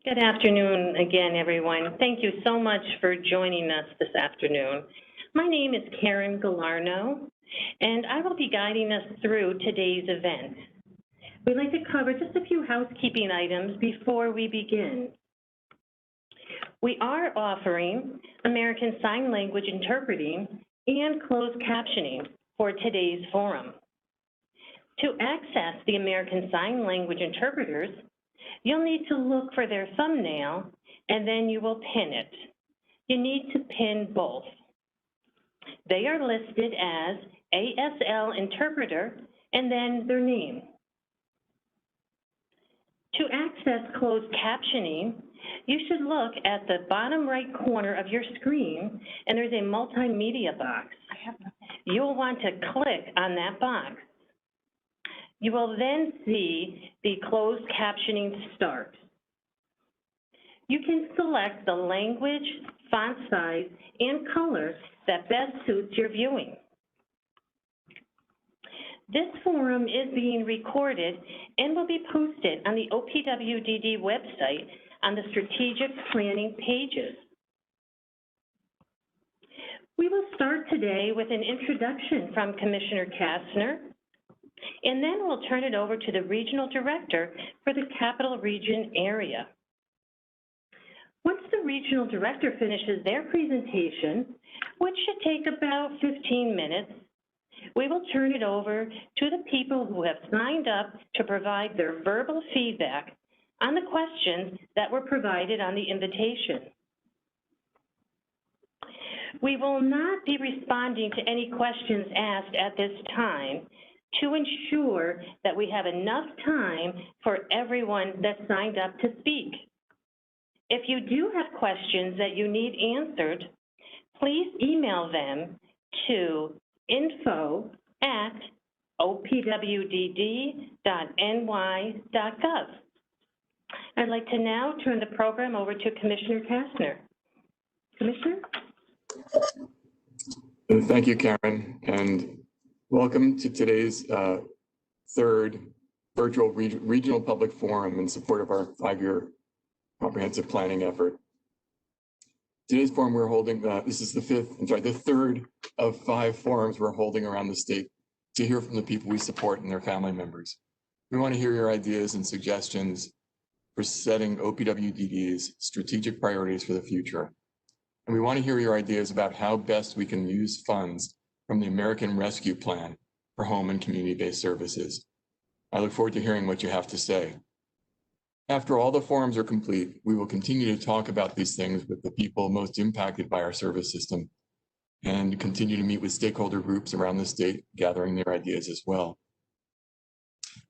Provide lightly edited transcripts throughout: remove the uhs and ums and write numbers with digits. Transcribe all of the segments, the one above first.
Good afternoon again, everyone. Thank you so much for joining us this afternoon. My name is Karen Gallarno, and I will be guiding us through today's event. We'd like to cover just a few housekeeping items before we begin. We are offering American Sign Language interpreting and closed captioning for today's forum. To access the American Sign Language interpreters, you'll need to look for their thumbnail, and then you will pin it. You need to pin both. They are listed as ASL interpreter and then their name. To access closed captioning, you should look at the bottom right corner of your screen, and there's a multimedia box. You'll want to click on that box. You will then see the closed captioning start. You can select the language, font size, and color that best suits your viewing. This forum is being recorded and will be posted on the OPWDD website on the strategic planning pages. We will start today with an introduction from Commissioner Kastner, and then we'll turn it over to the Regional Director for the Capital Region area. Once the Regional Director finishes their presentation, which should take about 15 minutes, we will turn it over to the people who have signed up to provide their verbal feedback on the questions that were provided on the invitation. We will not be responding to any questions asked at this time to ensure that we have enough time for everyone that signed up to speak. If you do have questions that you need answered, please email them to info@opwdd.ny.gov. I'd like to now turn the program over to Commissioner Kastner. Commissioner? Thank you, Karen, and welcome to today's third virtual regional public forum in support of our 5-year comprehensive planning effort. Today's forum we're holding, this is the third of 5 forums we're holding around the state to hear from the people we support and their family members. We want to hear your ideas and suggestions for setting OPWDD's strategic priorities for the future. And we want to hear your ideas about how best we can use funds from the American Rescue Plan for home and community-based services. I look forward to hearing what you have to say. After all the forums are complete, we will continue to talk about these things with the people most impacted by our service system and continue to meet with stakeholder groups around the state, gathering their ideas as well.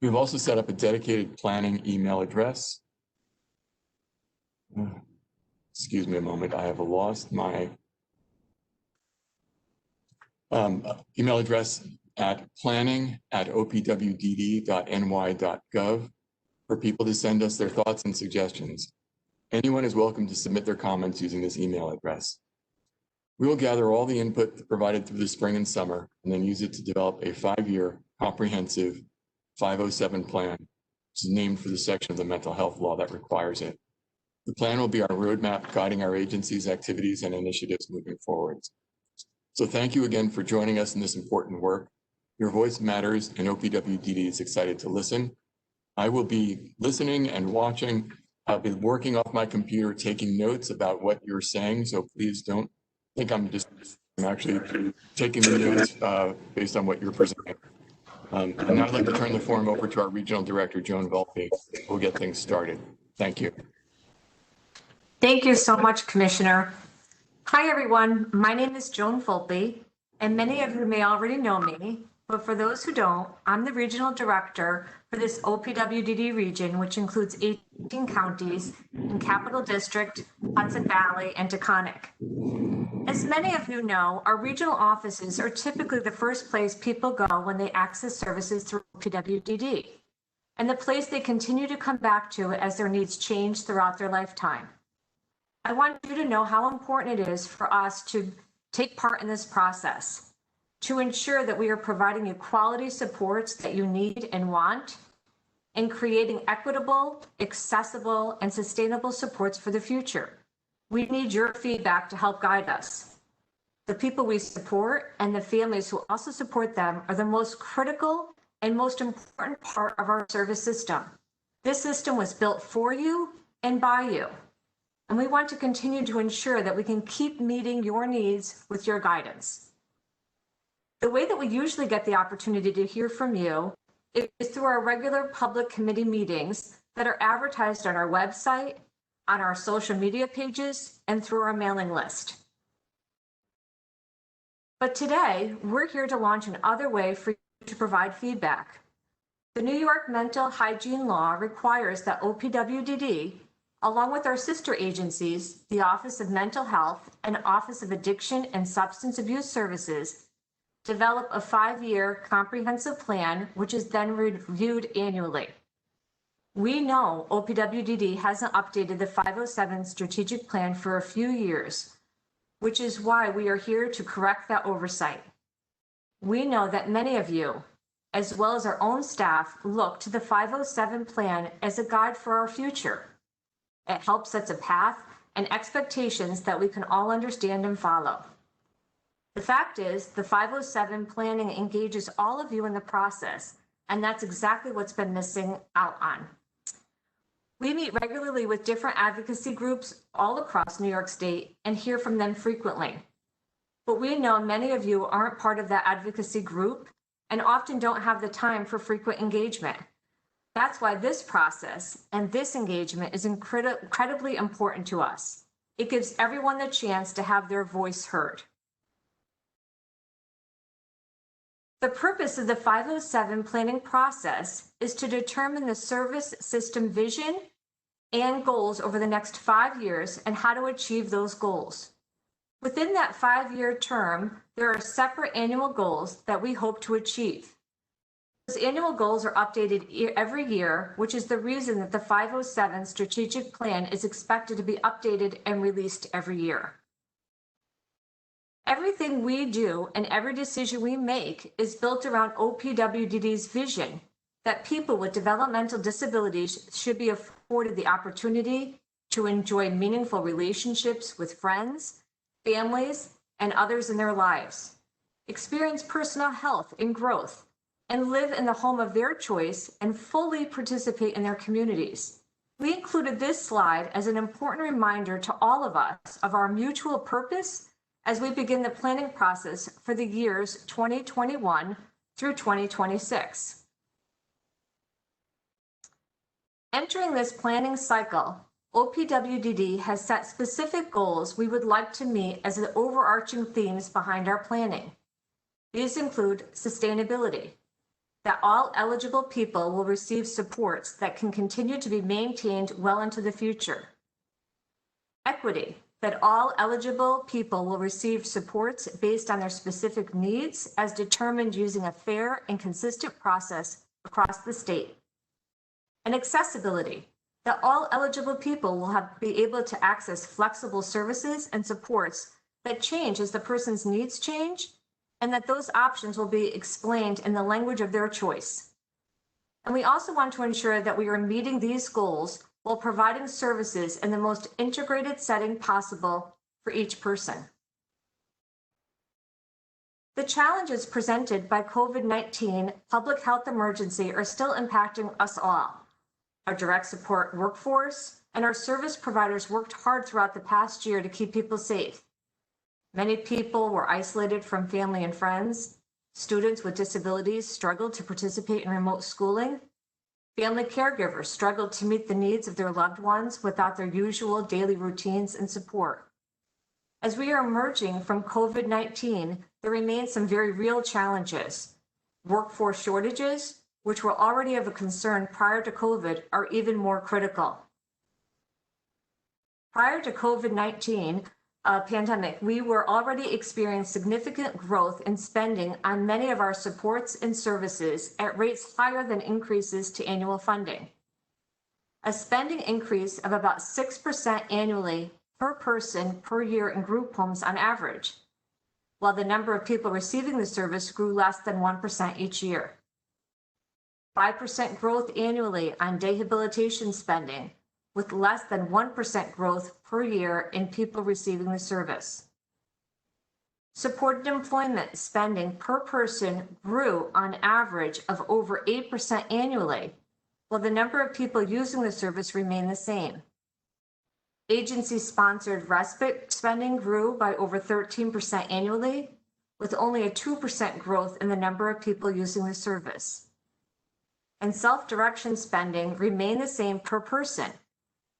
We've also set up a dedicated planning email address. Excuse me a moment, I have lost my email address at planning@opwdd.ny.gov for people to send us their thoughts and suggestions. Anyone is welcome to submit their comments using this email address. We will gather all the input provided through the spring and summer and then use it to develop a 5-year comprehensive 507 plan, which is named for the section of the mental health law that requires it. The plan will be our roadmap guiding our agency's activities and initiatives moving forward. So thank you again for joining us in this important work. Your voice matters, and OPWDD is excited to listen. I will be listening and watching. I'll be working off my computer, taking notes about what you're saying, so please don't think I'm actually taking the notes based on what you're presenting. And now I'd like to turn the forum over to our Regional Director, Joan Maltby, who will get things started. Thank you. Thank you so much, Commissioner. Hi, everyone. My name is Joan Maltby, and many of you may already know me, but for those who don't, I'm the Regional Director for this OPWDD region, which includes 18 counties in Capital District, Hudson Valley, and Taconic. As many of you know, our regional offices are typically the first place people go when they access services through OPWDD, and the place they continue to come back to as their needs change throughout their lifetime. I want you to know how important it is for us to take part in this process, to ensure that we are providing you quality supports that you need and want, in creating equitable, accessible, and sustainable supports for the future. We need your feedback to help guide us. The people we support and the families who also support them are the most critical and most important part of our service system. This system was built for you and by you, and we want to continue to ensure that we can keep meeting your needs with your guidance. The way that we usually get the opportunity to hear from you is through our regular public committee meetings that are advertised on our website, on our social media pages, and through our mailing list. But today, we're here to launch another way for you to provide feedback. The New York Mental Hygiene Law requires that OPWDD, along with our sister agencies, the Office of Mental Health and Office of Addiction and Substance Abuse Services, develop a 5-year comprehensive plan, which is then reviewed annually. We know OPWDD hasn't updated the 507 strategic plan for a few years, which is why we are here to correct that oversight. We know that many of you, as well as our own staff, look to the 507 plan as a guide for our future. It helps set a path and expectations that we can all understand and follow. The fact is, the 507 planning engages all of you in the process, and that's exactly what's been missing out on. We meet regularly with different advocacy groups all across New York State and hear from them frequently. But we know many of you aren't part of that advocacy group and often don't have the time for frequent engagement. That's why this process and this engagement is incredibly important to us. It gives everyone the chance to have their voice heard. The purpose of the 507 planning process is to determine the service system vision and goals over the next 5 years and how to achieve those goals. Within that 5-year term, there are separate annual goals that we hope to achieve. Those annual goals are updated every year, which is the reason that the 507 strategic plan is expected to be updated and released every year. Everything we do and every decision we make is built around OPWDD's vision that people with developmental disabilities should be afforded the opportunity to enjoy meaningful relationships with friends, families, and others in their lives, experience personal health and growth, and live in the home of their choice and fully participate in their communities. We included this slide as an important reminder to all of us of our mutual purpose as we begin the planning process for the years 2021 through 2026. Entering this planning cycle, OPWDD has set specific goals we would like to meet as the overarching themes behind our planning. These include sustainability, that all eligible people will receive supports that can continue to be maintained well into the future. Equity, that all eligible people will receive supports based on their specific needs as determined using a fair and consistent process across the state. And accessibility, that all eligible people will be able to access flexible services and supports that change as the person's needs change, and that those options will be explained in the language of their choice. And we also want to ensure that we are meeting these goals while providing services in the most integrated setting possible for each person. The challenges presented by COVID-19 public health emergency are still impacting us all. Our direct support workforce and our service providers worked hard throughout the past year to keep people safe. Many people were isolated from family and friends. Students with disabilities struggled to participate in remote schooling. Family caregivers struggled to meet the needs of their loved ones without their usual daily routines and support. As we are emerging from COVID-19, there remain some very real challenges. Workforce shortages, which were already of a concern prior to COVID, are even more critical. Prior to COVID-19 pandemic, we were already experiencing significant growth in spending on many of our supports and services at rates higher than increases to annual funding. A spending increase of about 6% annually per person per year in group homes on average, while the number of people receiving the service grew less than 1% each year. 5% growth annually on rehabilitation spending, with less than 1% growth per year in people receiving the service. Supported employment spending per person grew on average of over 8% annually, while the number of people using the service remained the same. Agency-sponsored respite spending grew by over 13% annually, with only a 2% growth in the number of people using the service. And self-direction spending remained the same per person.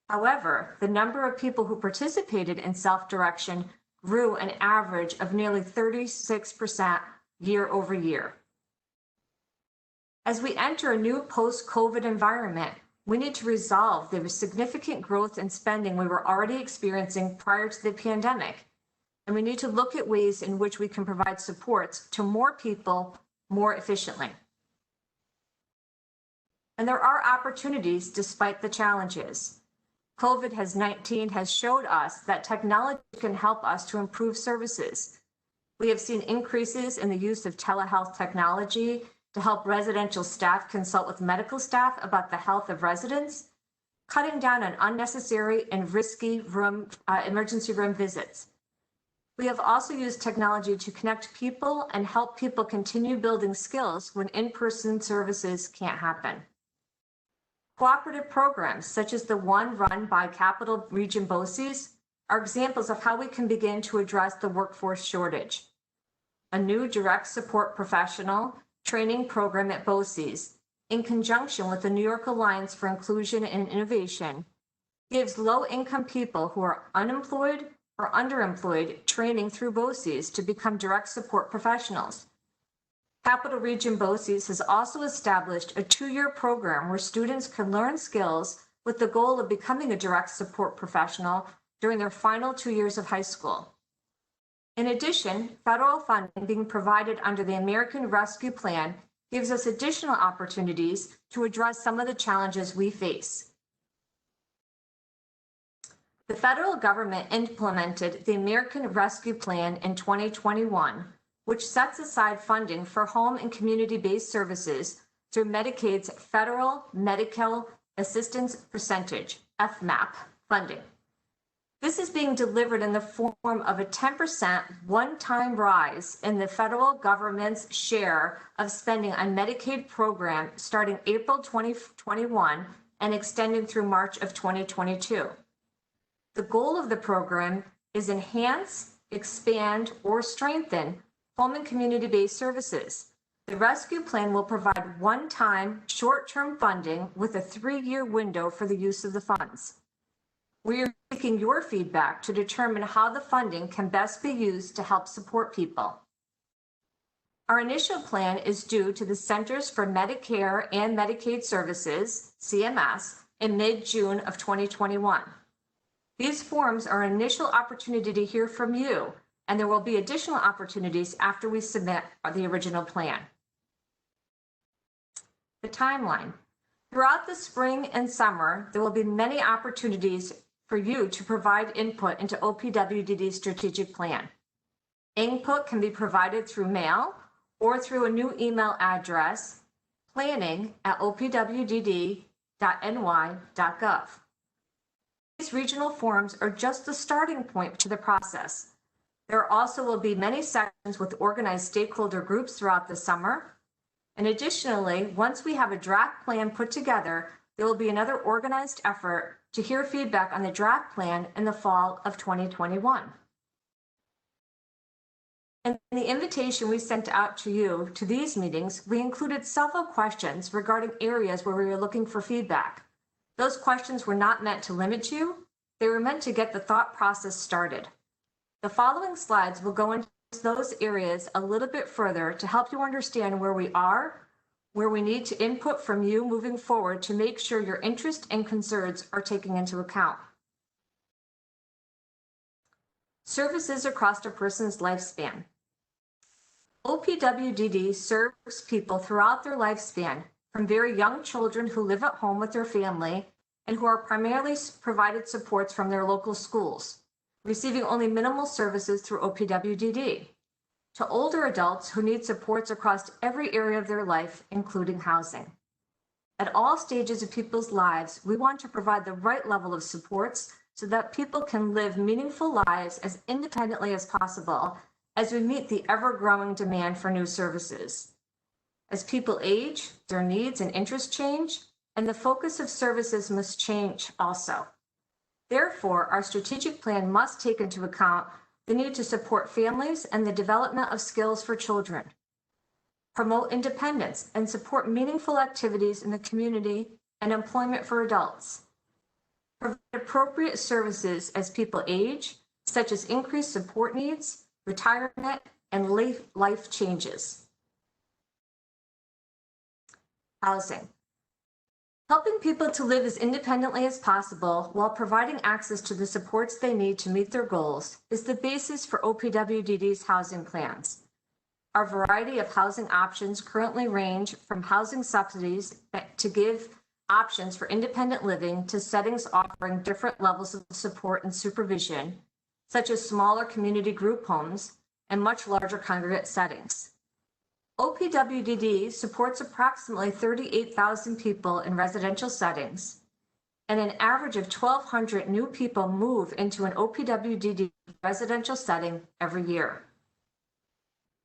However, the number of people who participated in self-direction grew an average of nearly 36% year over year. As we enter a new post-COVID environment, we need to resolve the significant growth in spending we were already experiencing prior to the pandemic, and we need to look at ways in which we can provide supports to more people more efficiently. And there are opportunities despite the challenges. COVID-19 has showed us that technology can help us to improve services. We have seen increases in the use of telehealth technology to help residential staff consult with medical staff about the health of residents, cutting down on unnecessary and risky emergency room visits. We have also used technology to connect people and help people continue building skills when in-person services can't happen. Cooperative programs, such as the one run by Capital Region BOCES, are examples of how we can begin to address the workforce shortage. A new direct support professional training program at BOCES, in conjunction with the New York Alliance for Inclusion and Innovation, gives low-income people who are unemployed or underemployed training through BOCES to become direct support professionals. Capital Region BOCES has also established a 2-year program where students can learn skills with the goal of becoming a direct support professional during their final 2 years of high school. In addition, federal funding being provided under the American Rescue Plan gives us additional opportunities to address some of the challenges we face. The federal government implemented the American Rescue Plan in 2021, which sets aside funding for home and community-based services through Medicaid's Federal Medical Assistance Percentage, FMAP, funding. This is being delivered in the form of a 10% one-time rise in the federal government's share of spending on Medicaid program starting April 2021 and extending through March of 2022. The goal of the program is enhance, expand, or strengthen home and community-based services. The rescue plan will provide one-time short-term funding with a 3-year window for the use of the funds. We are seeking your feedback to determine how the funding can best be used to help support people. Our initial plan is due to the Centers for Medicare and Medicaid Services, CMS, in mid-June of 2021. These forums are an initial opportunity to hear from you, and there will be additional opportunities after we submit the original plan. The timeline. Throughout the spring and summer, there will be many opportunities for you to provide input into OPWDD's strategic plan. Input can be provided through mail or through a new email address, planning@opwdd.ny.gov. These regional forums are just the starting point to the process. There also will be many sessions with organized stakeholder groups throughout the summer. And additionally, once we have a draft plan put together, there will be another organized effort to hear feedback on the draft plan in the fall of 2021. In the invitation we sent out to you to these meetings, we included several questions regarding areas where we were looking for feedback. Those questions were not meant to limit you. They were meant to get the thought process started. The following slides will go into those areas a little bit further to help you understand where we are, where we need to input from you moving forward to make sure your interest and concerns are taken into account. Services across a person's lifespan. OPWDD serves people throughout their lifespan, from very young children who live at home with their family and who are primarily provided supports from their local schools, receiving only minimal services through OPWDD, to older adults who need supports across every area of their life, including housing. At all stages of people's lives, we want to provide the right level of supports so that people can live meaningful lives as independently as possible as we meet the ever-growing demand for new services. As people age, their needs and interests change, and the focus of services must change also. Therefore, our strategic plan must take into account the need to support families and the development of skills for children, promote independence, and support meaningful activities in the community and employment for adults, provide appropriate services as people age, such as increased support needs, retirement, and life changes. Housing. Helping people to live as independently as possible while providing access to the supports they need to meet their goals is the basis for OPWDD's housing plans. Our variety of housing options currently range from housing subsidies to give options for independent living to settings offering different levels of support and supervision, such as smaller community group homes and much larger congregate settings. OPWDD supports approximately 38,000 people in residential settings, and an average of 1,200 new people move into an OPWDD residential setting every year.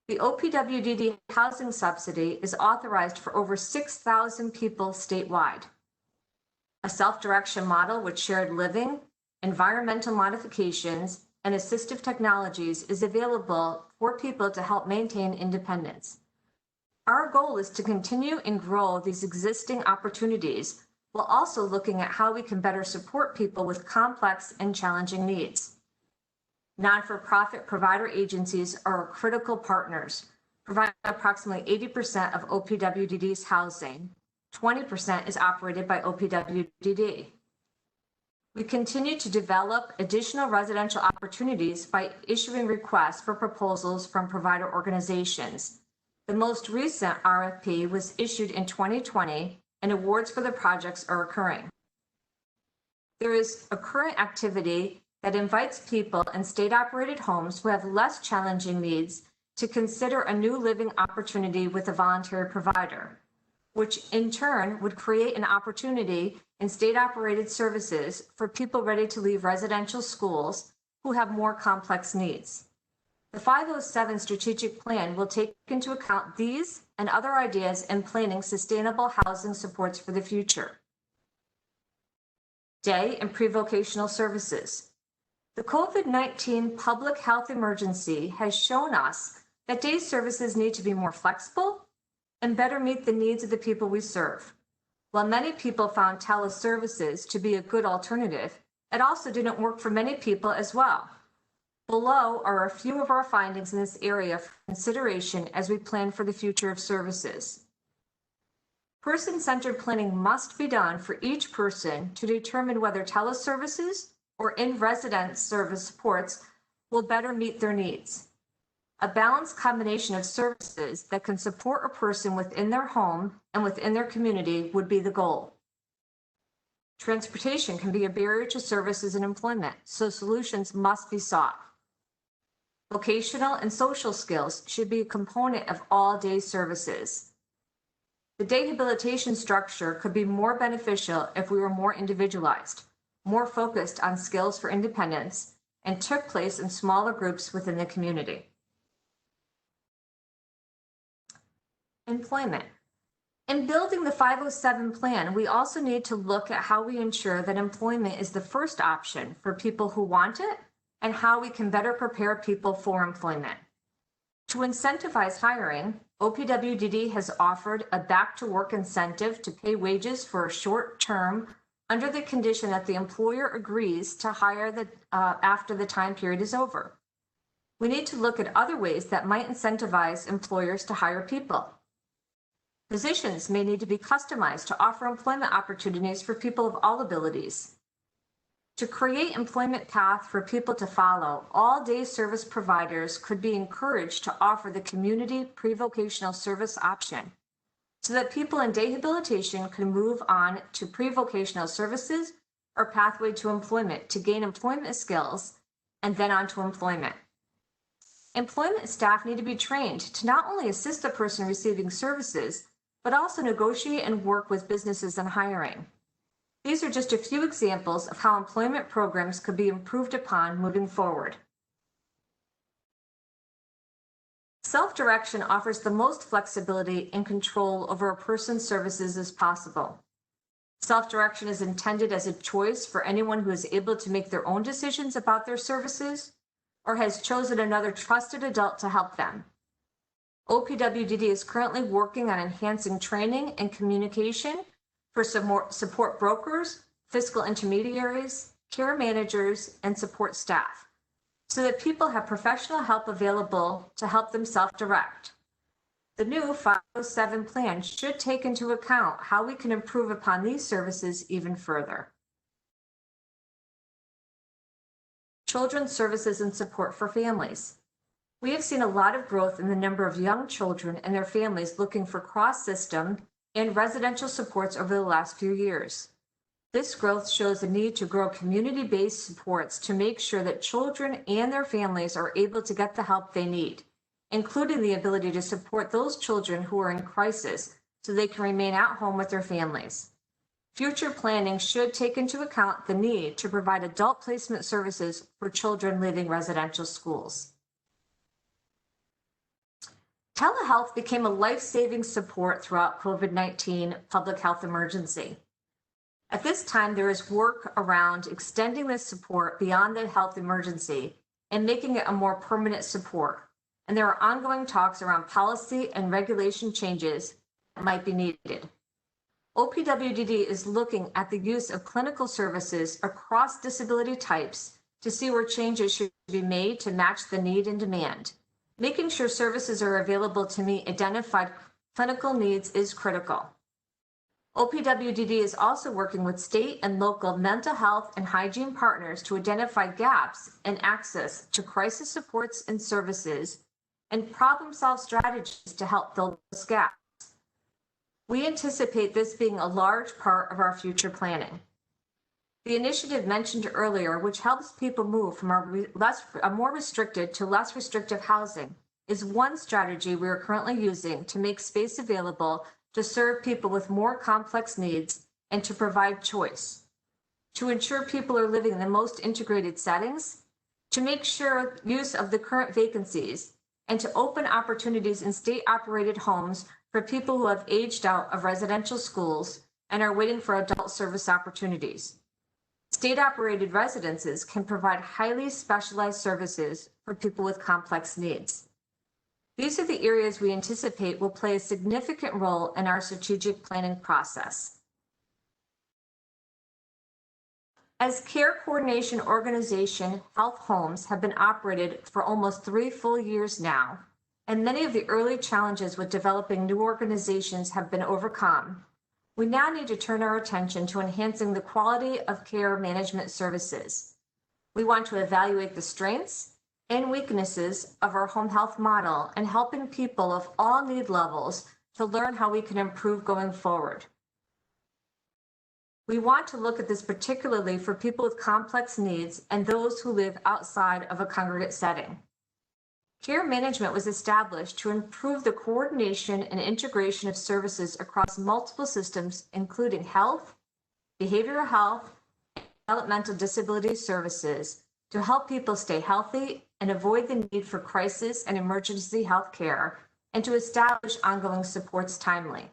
The OPWDD housing subsidy is authorized for over 6,000 people statewide. A self-direction model with shared living, environmental modifications, and assistive technologies is available for people to help maintain independence. Our goal is to continue and grow these existing opportunities while also looking at how we can better support people with complex and challenging needs. Non-for-profit provider agencies are our critical partners, providing approximately 80% of OPWDD's housing. 20% is operated by OPWDD. We continue to develop additional residential opportunities by issuing requests for proposals from provider organizations. The most recent RFP was issued in 2020, and awards for the projects are occurring. There is a current activity that invites people in state-operated homes who have less challenging needs to consider a new living opportunity with a voluntary provider, which in turn would create an opportunity in state-operated services for people ready to leave residential schools who have more complex needs. The 507 strategic plan will take into account these and other ideas in planning sustainable housing supports for the future. Day and pre-vocational services. The COVID-19 public health emergency has shown us that day services need to be more flexible and better meet the needs of the people we serve. While many people found teleservices to be a good alternative, it also didn't work for many people as well. Below are a few of our findings in this area for consideration as we plan for the future of services. Person-centered planning must be done for each person to determine whether teleservices or in-residence service supports will better meet their needs. A balanced combination of services that can support a person within their home and within their community would be the goal. Transportation can be a barrier to services and employment, so solutions must be sought. Vocational and social skills should be a component of all day services. The day habilitation structure could be more beneficial if we were more individualized, more focused on skills for independence, and took place in smaller groups within the community. Employment. In building the 507 plan, we also need to look at how we ensure that employment is the first option for people who want it and how we can better prepare people for employment. To incentivize hiring, OPWDD has offered a back-to-work incentive to pay wages for a short term under the condition that the employer agrees to hire after the time period is over. We need to look at other ways that might incentivize employers to hire people. Positions may need to be customized to offer employment opportunities for people of all abilities. To create employment path for people to follow, all day service providers could be encouraged to offer the community pre-vocational service option so that people in day habilitation can move on to pre-vocational services or pathway to employment to gain employment skills and then on to employment. Employment staff need to be trained to not only assist the person receiving services, but also negotiate and work with businesses in hiring. These are just a few examples of how employment programs could be improved upon moving forward. Self-direction offers the most flexibility and control over a person's services as possible. Self-direction is intended as a choice for anyone who is able to make their own decisions about their services or has chosen another trusted adult to help them. OPWDD is currently working on enhancing training and communication for support brokers, fiscal intermediaries, care managers, and support staff, so that people have professional help available to help them self-direct. The new 507 plan should take into account how we can improve upon these services even further. Children's services and support for families. We have seen a lot of growth in the number of young children and their families looking for cross-system and residential supports over the last few years. This growth shows the need to grow community-based supports to make sure that children and their families are able to get the help they need, including the ability to support those children who are in crisis so they can remain at home with their families. Future planning should take into account the need to provide adult placement services for children leaving residential schools. Telehealth became a life-saving support throughout COVID-19 public health emergency. At this time, there is work around extending this support beyond the health emergency and making it a more permanent support. And there are ongoing talks around policy and regulation changes that might be needed. OPWDD is looking at the use of clinical services across disability types to see where changes should be made to match the need and demand. Making sure services are available to meet identified clinical needs is critical. OPWDD is also working with state and local mental health and hygiene partners to identify gaps in access to crisis supports and services and problem-solve strategies to help fill those gaps. We anticipate this being a large part of our future planning. The initiative mentioned earlier, which helps people move from a more restricted to less restrictive housing, is one strategy we are currently using to make space available to serve people with more complex needs and to provide choice, to ensure people are living in the most integrated settings, to make sure use of the current vacancies, and to open opportunities in state-operated homes for people who have aged out of residential schools and are waiting for adult service opportunities. State-operated residences can provide highly specialized services for people with complex needs. These are the areas we anticipate will play a significant role in our strategic planning process. As care coordination organization, health homes have been operated for almost 3 full years now, and many of the early challenges with developing new organizations have been overcome. We now need to turn our attention to enhancing the quality of care management services. We want to evaluate the strengths and weaknesses of our home health model and helping people of all need levels to learn how we can improve going forward. We want to look at this particularly for people with complex needs and those who live outside of a congregate setting. Care management was established to improve the coordination and integration of services across multiple systems, including health, behavioral health, and developmental disability services, to help people stay healthy and avoid the need for crisis and emergency health care, and to establish ongoing supports timely.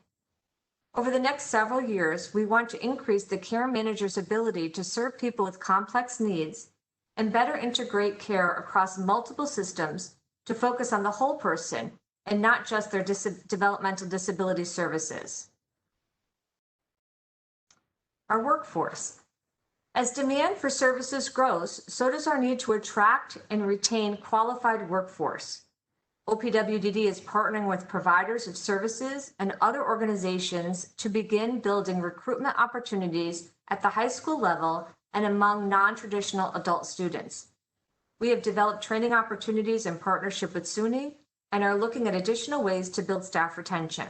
Over the next several years, we want to increase the care manager's ability to serve people with complex needs and better integrate care across multiple systems to focus on the whole person and not just their developmental disability services. Our workforce. As demand for services grows, so does our need to attract and retain qualified workforce. OPWDD is partnering with providers of services and other organizations to begin building recruitment opportunities at the high school level and among non-traditional adult students. We have developed training opportunities in partnership with SUNY and are looking at additional ways to build staff retention.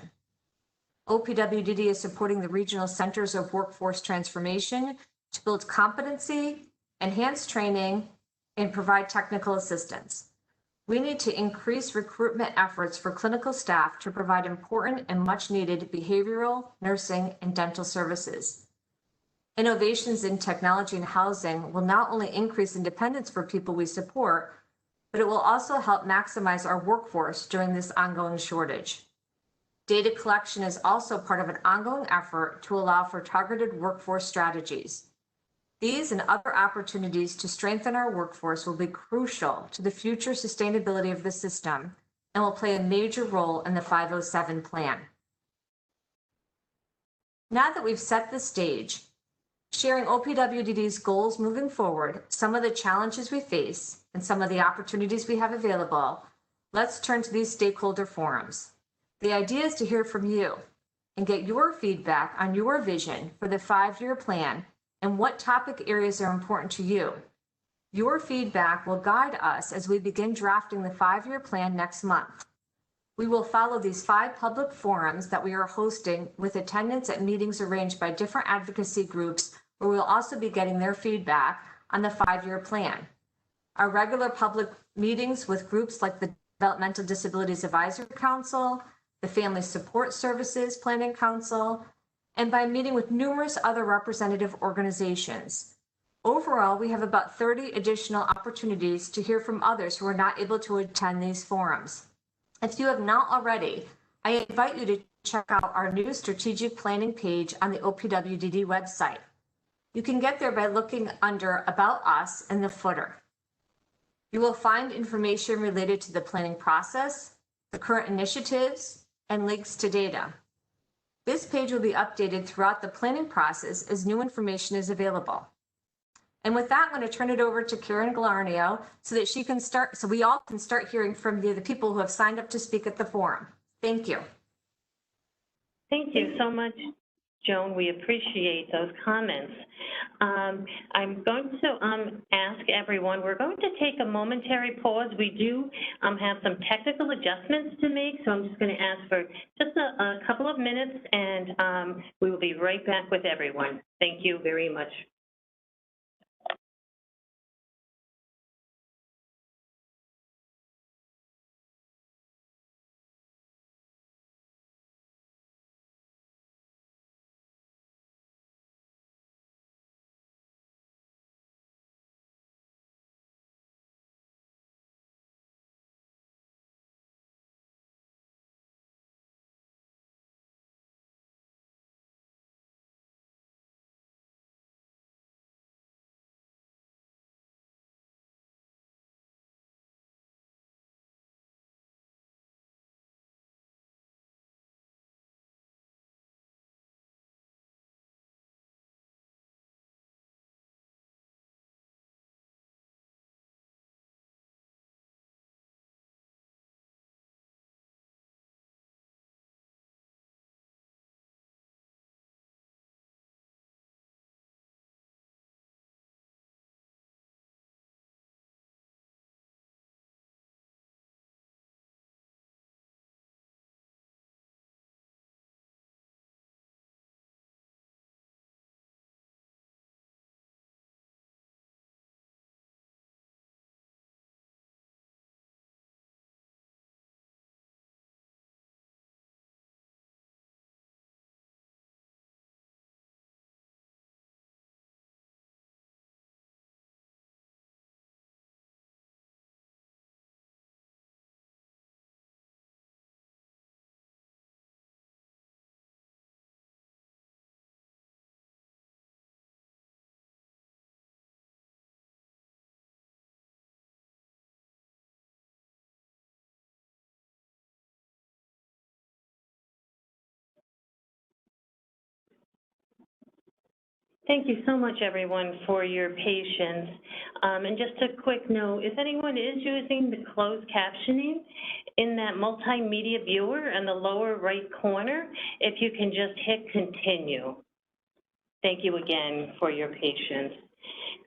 OPWDD is supporting the Regional Centers of Workforce Transformation to build competency, enhance training, and provide technical assistance. We need to increase recruitment efforts for clinical staff to provide important and much needed behavioral, nursing, and dental services. Innovations in technology and housing will not only increase independence for people we support, but it will also help maximize our workforce during this ongoing shortage. Data collection is also part of an ongoing effort to allow for targeted workforce strategies. These and other opportunities to strengthen our workforce will be crucial to the future sustainability of the system and will play a major role in the 507 plan. Now that we've set the stage, sharing OPWDD's goals moving forward, some of the challenges we face, and some of the opportunities we have available, let's turn to these stakeholder forums. The idea is to hear from you and get your feedback on your vision for the 5-year plan and what topic areas are important to you. Your feedback will guide us as we begin drafting the 5-year plan next month. We will follow these 5 public forums that we are hosting with attendance at meetings arranged by different advocacy groups, where we'll also be getting their feedback on the 5-year plan. Our regular public meetings with groups like the Developmental Disabilities Advisory Council, the Family Support Services Planning Council, and by meeting with numerous other representative organizations. Overall, we have about 30 additional opportunities to hear from others who are not able to attend these forums. If you have not already, I invite you to check out our new strategic planning page on the OPWDD website. You can get there by looking under About Us in the footer. You will find information related to the planning process, the current initiatives, and links to data. This page will be updated throughout the planning process as new information is available. And with that, I'm going to turn it over to Karen Galarnio so that we all can start hearing from the people who have signed up to speak at the forum. Thank you. Thank you so much, Joan. We appreciate those comments. I'm going to ask everyone, we're going to take a momentary pause. We do have some technical adjustments to make, so I'm just going to ask for just a couple of minutes, and we will be right back with everyone. Thank you very much. Thank you so much, everyone, for your patience. And just a quick note, if anyone is using the closed captioning in that multimedia viewer in the lower right corner, if you can just hit continue. Thank you again for your patience.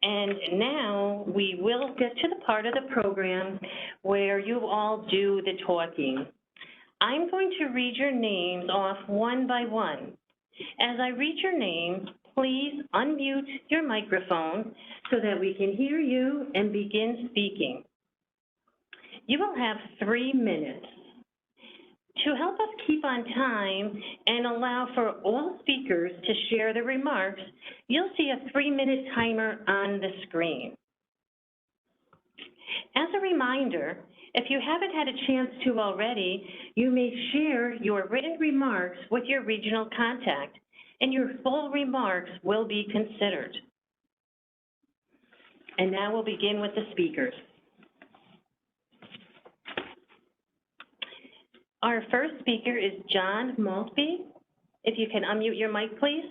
And now we will get to the part of the program where you all do the talking. I'm going to read your names off one by one. As I read your name, please unmute your microphone so that we can hear you and begin speaking. You will have 3 minutes. To help us keep on time and allow for all speakers to share their remarks, you'll see a 3-minute timer on the screen. As a reminder, if you haven't had a chance to already, you may share your written remarks with your regional contact, and your full remarks will be considered. And now we'll begin with the speakers. Our first speaker is John Maltby. If you can unmute your mic, please.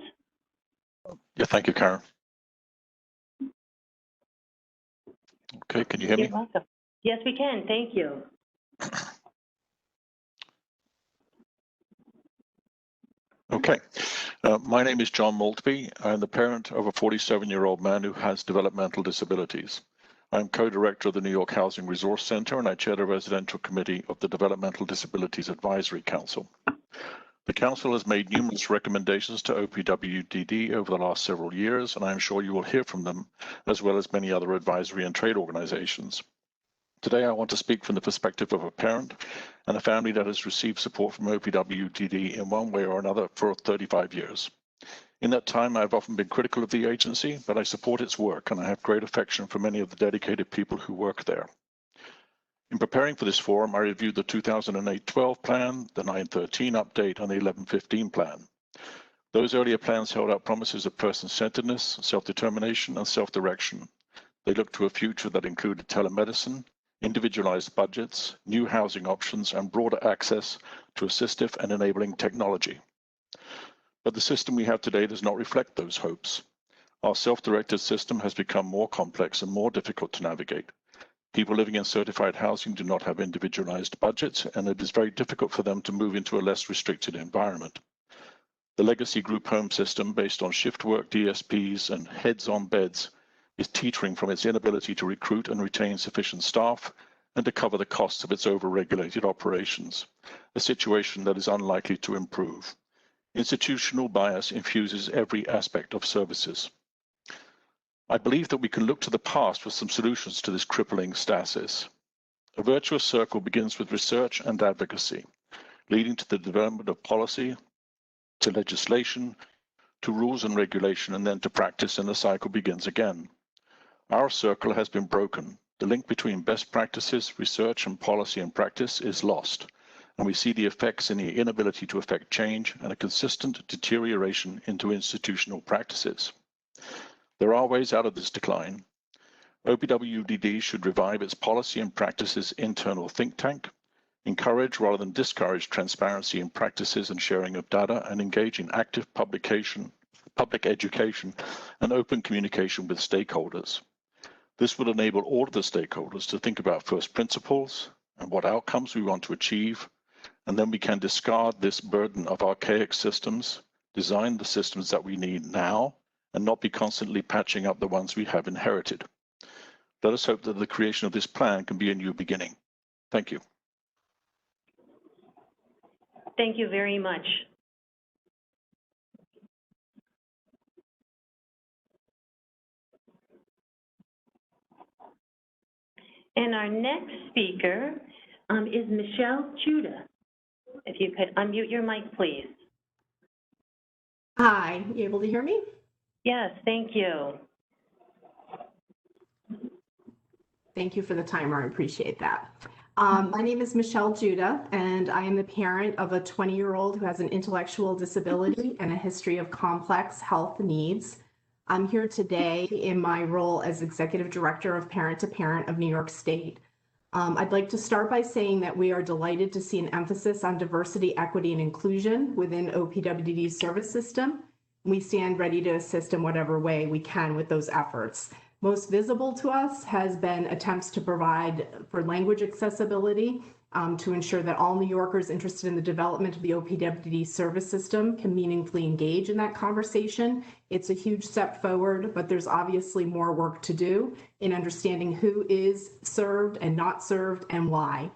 Yeah, thank you, Karen. Okay, can you hear me? You're welcome. Yes, we can. Thank you. Okay, my name is John Maltby. I'm the parent of a 47-year-old man who has developmental disabilities. I'm co-director of the New York Housing Resource Center, and I chair the residential committee of the Developmental Disabilities Advisory Council. The council has made numerous recommendations to OPWDD over the last several years, and I'm sure you will hear from them, as well as many other advisory and trade organizations. Today, I want to speak from the perspective of a parent and a family that has received support from OPWDD in one way or another for 35 years. In that time, I've often been critical of the agency, but I support its work, and I have great affection for many of the dedicated people who work there. In preparing for this forum, I reviewed the 2008-12 plan, the 9-13 update, and the 11-15 plan. Those earlier plans held out promises of person-centeredness, self-determination, and self-direction. They looked to a future that included telemedicine, individualized budgets, new housing options, and broader access to assistive and enabling technology. But the system we have today does not reflect those hopes. Our self-directed system has become more complex and more difficult to navigate. People living in certified housing do not have individualized budgets, and it is very difficult for them to move into a less restricted environment. The legacy group home system, based on shift work DSPs and heads on beds, is teetering from its inability to recruit and retain sufficient staff and to cover the costs of its over-regulated operations, a situation that is unlikely to improve. Institutional bias infuses every aspect of services. I believe that we can look to the past for some solutions to this crippling stasis. A virtuous circle begins with research and advocacy, leading to the development of policy, to legislation, to rules and regulation, and then to practice, and the cycle begins again. Our circle has been broken. The link between best practices, research, and policy and practice is lost, and we see the effects in the inability to effect change and a consistent deterioration into institutional practices. There are ways out of this decline. OPWDD should revive its policy and practices internal think tank, encourage rather than discourage transparency in practices and sharing of data, and engage in active public education, and open communication with stakeholders. This will enable all of the stakeholders to think about first principles and what outcomes we want to achieve, and then we can discard this burden of archaic systems, design the systems that we need now, and not be constantly patching up the ones we have inherited. Let us hope that the creation of this plan can be a new beginning. Thank you. Thank you very much. And our next speaker is Michelle Judah. If you could unmute your mic, please. Hi, you able to hear me? Yes, thank you. Thank you for the timer, I appreciate that. My name is Michelle Judah, and I am the parent of a 20-year-old who has an intellectual disability and a history of complex health needs. I'm here today in my role as Executive Director of Parent to Parent of New York State. I'd like to start by saying that we are delighted to see an emphasis on diversity, equity, and inclusion within OPWDD's service system. We stand ready to assist in whatever way we can with those efforts. Most visible to us has been attempts to provide for language accessibility to ensure that all New Yorkers interested in the development of the OPWDD service system can meaningfully engage in that conversation. It's a huge step forward, but there's obviously more work to do in understanding who is served and not served and why.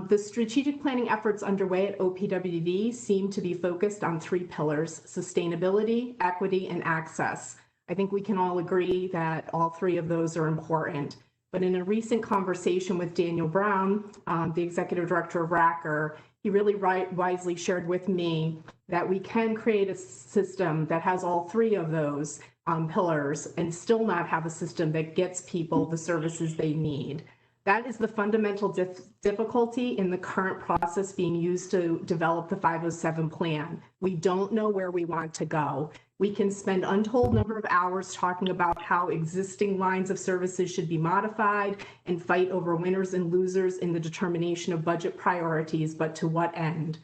The strategic planning efforts underway at OPWDD seem to be focused on 3 pillars: sustainability, equity, and access. I think we can all agree that all 3 of those are important. But in a recent conversation with Daniel Brown, the executive director of RACR, he really wisely shared with me that we can create a system that has all three of those pillars and still not have a system that gets people the services they need. That is the fundamental difficulty in the current process being used to develop the 507 plan. We don't know where we want to go. We can spend untold number of hours talking about how existing lines of services should be modified and fight over winners and losers in the determination of budget priorities, but to what end?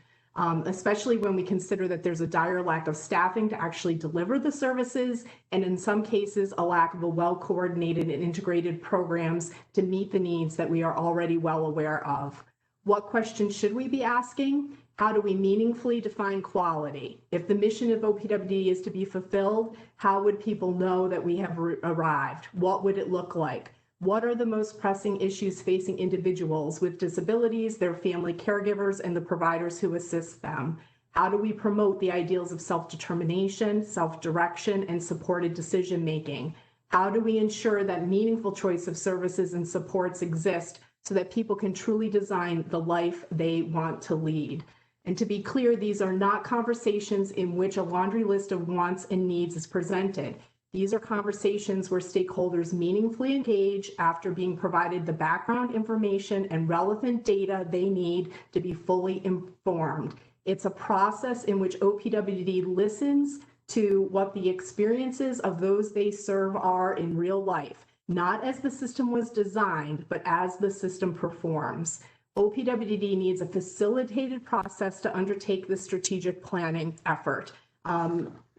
Especially when we consider that there's a dire lack of staffing to actually deliver the services, and in some cases, a lack of a well-coordinated and integrated programs to meet the needs that we are already well aware of. What questions should we be asking? How do we meaningfully define quality? If the mission of OPWD is to be fulfilled, how would people know that we have arrived? What would it look like? What are the most pressing issues facing individuals with disabilities, their family caregivers, and the providers who assist them? How do we promote the ideals of self-determination, self-direction, and supported decision-making? How do we ensure that meaningful choice of services and supports exist so that people can truly design the life they want to lead? And to be clear, these are not conversations in which a laundry list of wants and needs is presented. These are conversations where stakeholders meaningfully engage after being provided the background information and relevant data they need to be fully informed. It's a process in which OPWD listens to what the experiences of those they serve are in real life, not as the system was designed, but as the system performs. OPWD needs a facilitated process to undertake the strategic planning effort.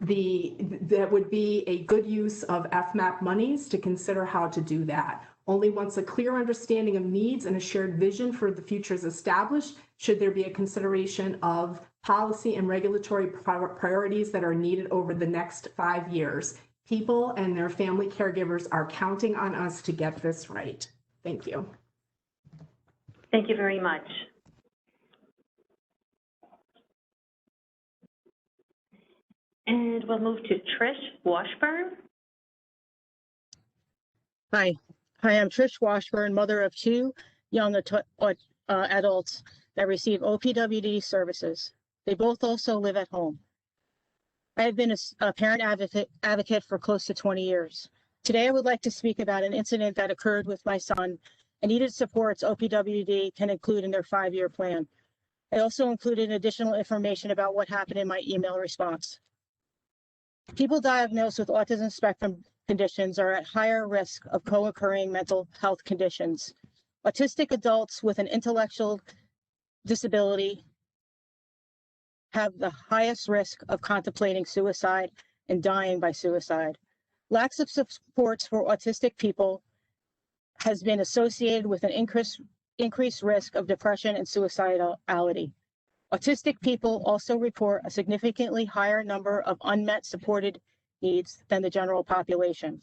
That would be a good use of FMAP monies to consider how to do that. Only once a clear understanding of needs and a shared vision for the future is established, should there be a consideration of policy and regulatory priorities that are needed over the next 5 years. People and their family caregivers are counting on us to get this right. Thank you. Thank you very much. And we'll move to Trish Washburn. Hi, I'm Trish Washburn, mother of 2 young adults that receive OPWD services. They both also live at home. I have been a parent advocate for close to 20 years. Today, I would like to speak about an incident that occurred with my son and needed supports OPWD can include in their 5-year plan. I also included additional information about what happened in my email response. People diagnosed with autism spectrum conditions are at higher risk of co-occurring mental health conditions. Autistic adults with an intellectual disability have the highest risk of contemplating suicide and dying by suicide. Lack of supports for autistic people has been associated with an increased risk of depression and suicidality. Autistic people also report a significantly higher number of unmet supported needs than the general population.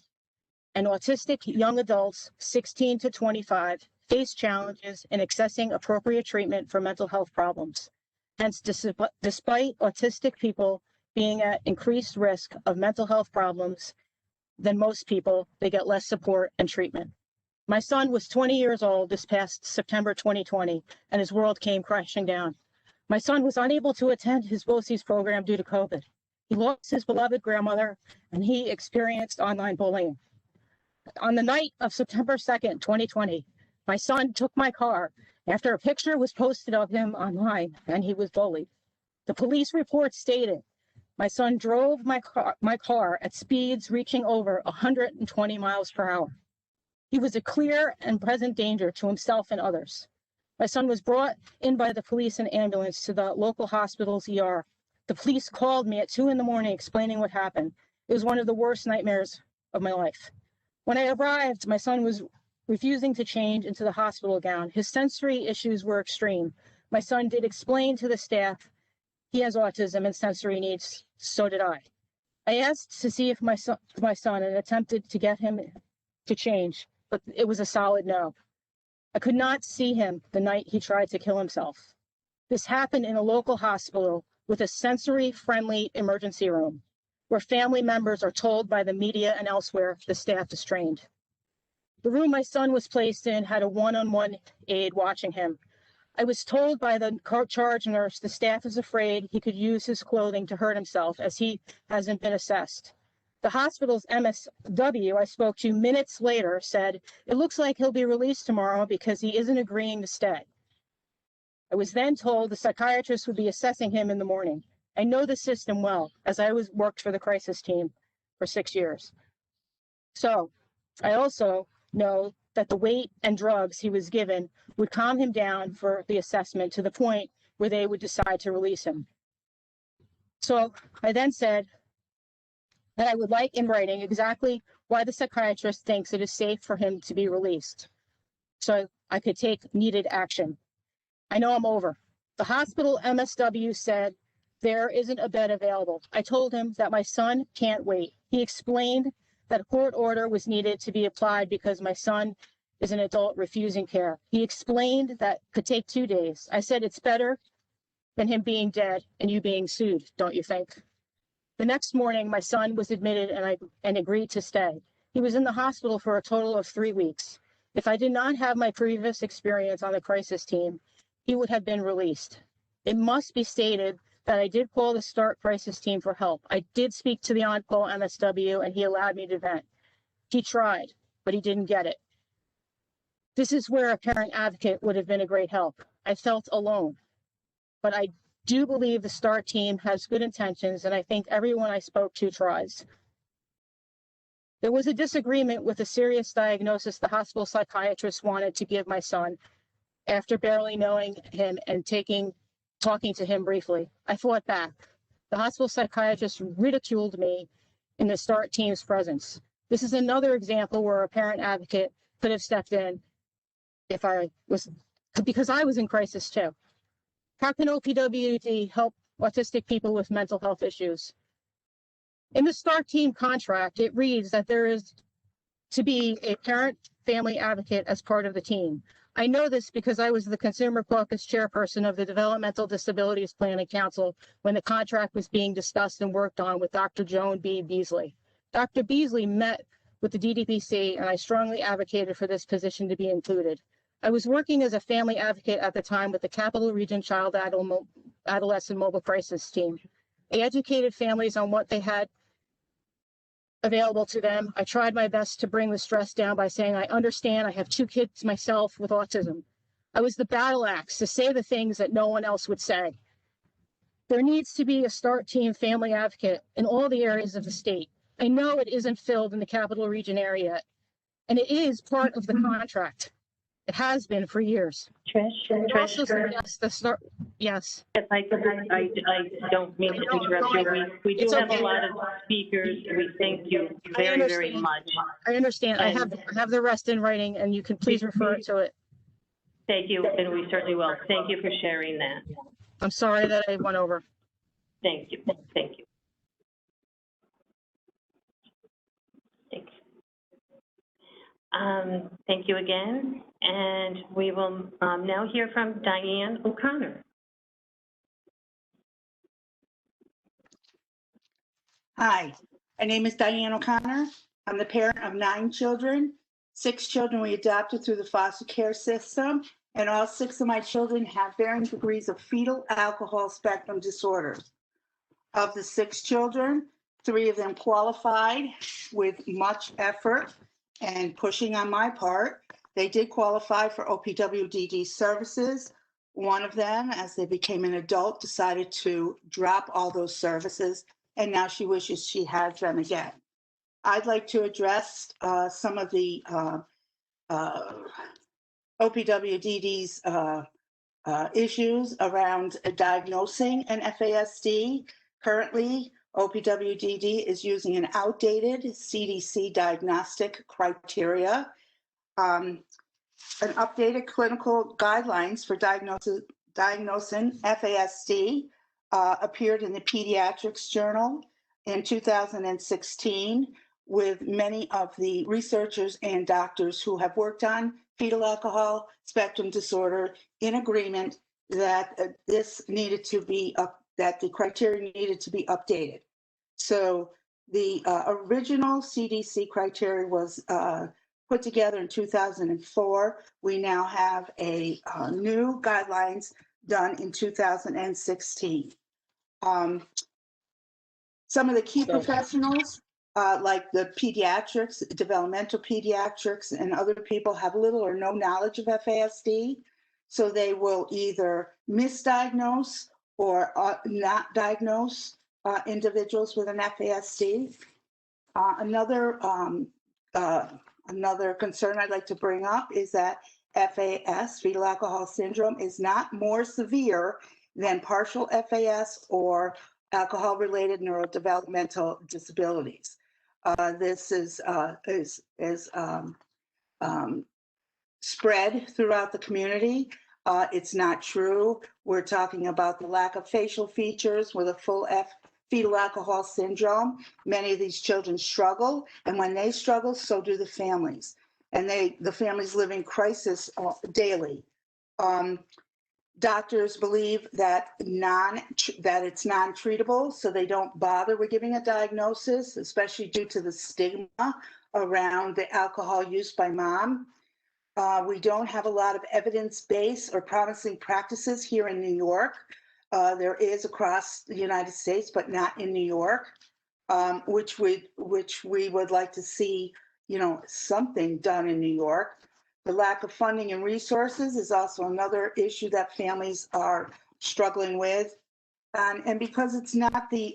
And autistic young adults, 16 to 25, face challenges in accessing appropriate treatment for mental health problems. Hence, despite autistic people being at increased risk of mental health problems than most people, they get less support and treatment. My son was 20 years old this past September 2020, and his world came crashing down. My son was unable to attend his BOCES program due to COVID. He lost his beloved grandmother, and he experienced online bullying. On the night of September 2nd, 2020, my son took my car after a picture was posted of him online, and he was bullied. The police report stated, my son drove my car at speeds reaching over 120 miles per hour. He was a clear and present danger to himself and others. My son was brought in by the police and ambulance to the local hospital's ER. The police called me at 2 a.m. explaining what happened. It was one of the worst nightmares of my life. When I arrived, my son was refusing to change into the hospital gown. His sensory issues were extreme. My son did explain to the staff he has autism and sensory needs. So did I. I asked to see if my son and attempted to get him to change, but it was a solid no. I could not see him the night he tried to kill himself. This happened in a local hospital with a sensory-friendly emergency room, where family members are told by the media and elsewhere the staff is trained. The room my son was placed in had a one-on-one aide watching him. I was told by the charge nurse the staff is afraid he could use his clothing to hurt himself as he hasn't been assessed. The hospital's MSW I spoke to minutes later said, it looks like he'll be released tomorrow because he isn't agreeing to stay. I was then told the psychiatrist would be assessing him in the morning. I know the system well, as I worked for the crisis team for 6 years. So I also know that the weight and drugs he was given would calm him down for the assessment to the point where they would decide to release him. So I then said that I would like in writing exactly why the psychiatrist thinks it is safe for him to be released, so I could take needed action. I know I'm over. The hospital MSW said there isn't a bed available. I told him that my son can't wait. He explained that a court order was needed to be applied because my son is an adult refusing care. He explained that could take 2 days. I said it's better than him being dead and you being sued, don't you think? The next morning, my son was admitted and agreed to stay. He was in the hospital for a total of 3 weeks. If I did not have my previous experience on the crisis team, he would have been released. It must be stated that I did call the START crisis team for help. I did speak to the on-call MSW and he allowed me to vent. He tried, but he didn't get it. This is where a parent advocate would have been a great help. I felt alone, but I do believe the START team has good intentions and I think everyone I spoke to tries. There was a disagreement with a serious diagnosis the hospital psychiatrist wanted to give my son after barely knowing him and talking to him briefly. I fought back. The hospital psychiatrist ridiculed me in the START team's presence. This is another example where a parent advocate could have stepped in because I was in crisis too. How can OPWD help autistic people with mental health issues? In the START team contract, it reads that there is to be a parent family advocate as part of the team. I know this because I was the Consumer Caucus chairperson of the Developmental Disabilities Planning Council when the contract was being discussed and worked on with Dr. Joan B. Beasley. Dr. Beasley met with the DDPC and I strongly advocated for this position to be included. I was working as a family advocate at the time with the Capital Region Child Adolescent Mobile Crisis Team. I educated families on what they had available to them. I tried my best to bring the stress down by saying, I understand, I have 2 kids myself with autism. I was the battle axe to say the things that no one else would say. There needs to be a START team family advocate in all the areas of the state. I know it isn't filled in the Capital Region area, and it is part of the contract. It has been for years. Trish, Also suggest the START, yes. I don't mean to interrupt you. We do have a lot of speakers. We thank you very, very much. I understand. I have the rest in writing, and you can please refer to it. Thank you, and we certainly will. Thank you for sharing that. I'm sorry that I went over. Thank you. Thank you. Thanks. Thank you again, and we will now hear from Diane O'Connor. Hi, my name is Diane O'Connor. I'm the parent of 9 children. 6 children we adopted through the foster care system, and all 6 of my children have varying degrees of fetal alcohol spectrum disorders. Of the 6 children, 3 of them qualified with much effort and pushing on my part. They did qualify for OPWDD services. One of them, as they became an adult, decided to drop all those services, and now she wishes she has them again. I'd like to address some of the OPWDD's issues around diagnosing an FASD. Currently, OPWDD is using an outdated CDC diagnostic criteria. An updated clinical guidelines for diagnosing FASD appeared in the Pediatrics Journal in 2016 with many of the researchers and doctors who have worked on fetal alcohol spectrum disorder in agreement that this needed to be that the criteria needed to be updated. So the original CDC criteria was put together in 2004. We now have a new guidelines done in 2016. Some of the key professionals, like the pediatrics, developmental pediatrics, and other people have little or no knowledge of FASD. So they will either misdiagnose or not diagnose individuals with an FASD. Another concern I'd like to bring up is that FAS, fetal alcohol syndrome, is not more severe than partial FAS or alcohol-related neurodevelopmental disabilities. This is spread throughout the community. It's not true. We're talking about the lack of facial features with a full fetal alcohol syndrome. Many of these children struggle, and when they struggle, so do the families. And the families live in crisis daily. Doctors believe that it's non-treatable, so they don't bother with giving a diagnosis, especially due to the stigma around the alcohol use by mom. We don't have a lot of evidence-based or promising practices here in New York. There is across the United States, but not in New York, which we would like to see, something done in New York. The lack of funding and resources is also another issue that families are struggling with. And because it's not the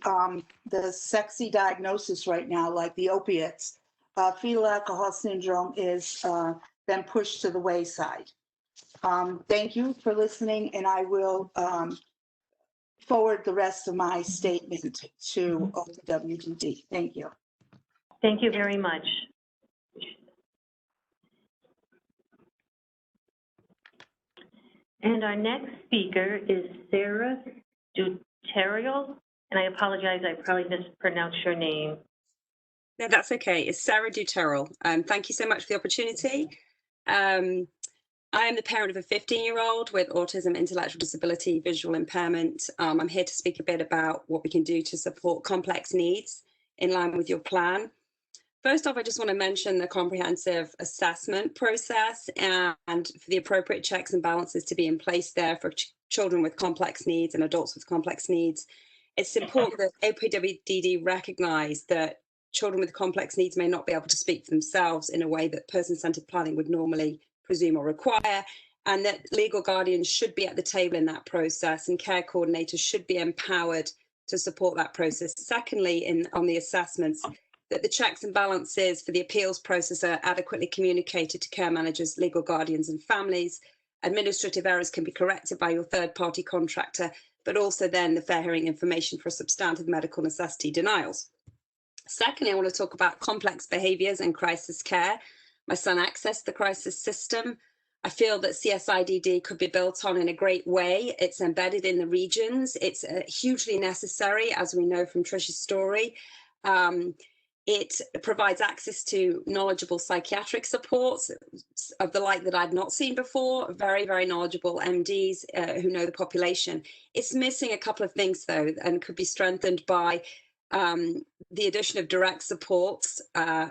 sexy diagnosis right now, like the opiates, fetal alcohol syndrome is been pushed to the wayside. Thank you for listening, and I will forward the rest of my statement to OWDD. Thank you. Thank you very much. And our next speaker is Sarah Duterial, and I apologize, I probably mispronounced your name. No, that's okay. It's Sarah Duterial. Thank you so much for the opportunity. I am the parent of a 15-year-old with autism, intellectual disability, visual impairment. I'm here to speak a bit about what we can do to support complex needs in line with your plan. First off, I just want to mention the comprehensive assessment process and for the appropriate checks and balances to be in place there for children with complex needs and adults with complex needs. It's important that OPWDD recognize that children with complex needs may not be able to speak for themselves in a way that person-centered planning would normally presume or require, and that legal guardians should be at the table in that process and care coordinators should be empowered to support that process. Secondly, on the assessments, that the checks and balances for the appeals process are adequately communicated to care managers, legal guardians and families. Administrative errors can be corrected by your third-party contractor, but also then the fair hearing information for substantive medical necessity denials. Secondly, I want to talk about complex behaviours and crisis care. My son accessed the crisis system. I feel that CSIDD could be built on in a great way. It's embedded in the regions. It's hugely necessary, as we know from Trish's story. It provides access to knowledgeable psychiatric supports of the like that I've not seen before, very, very knowledgeable MDs who know the population. It's missing a couple of things, though, and could be strengthened by the addition of direct supports,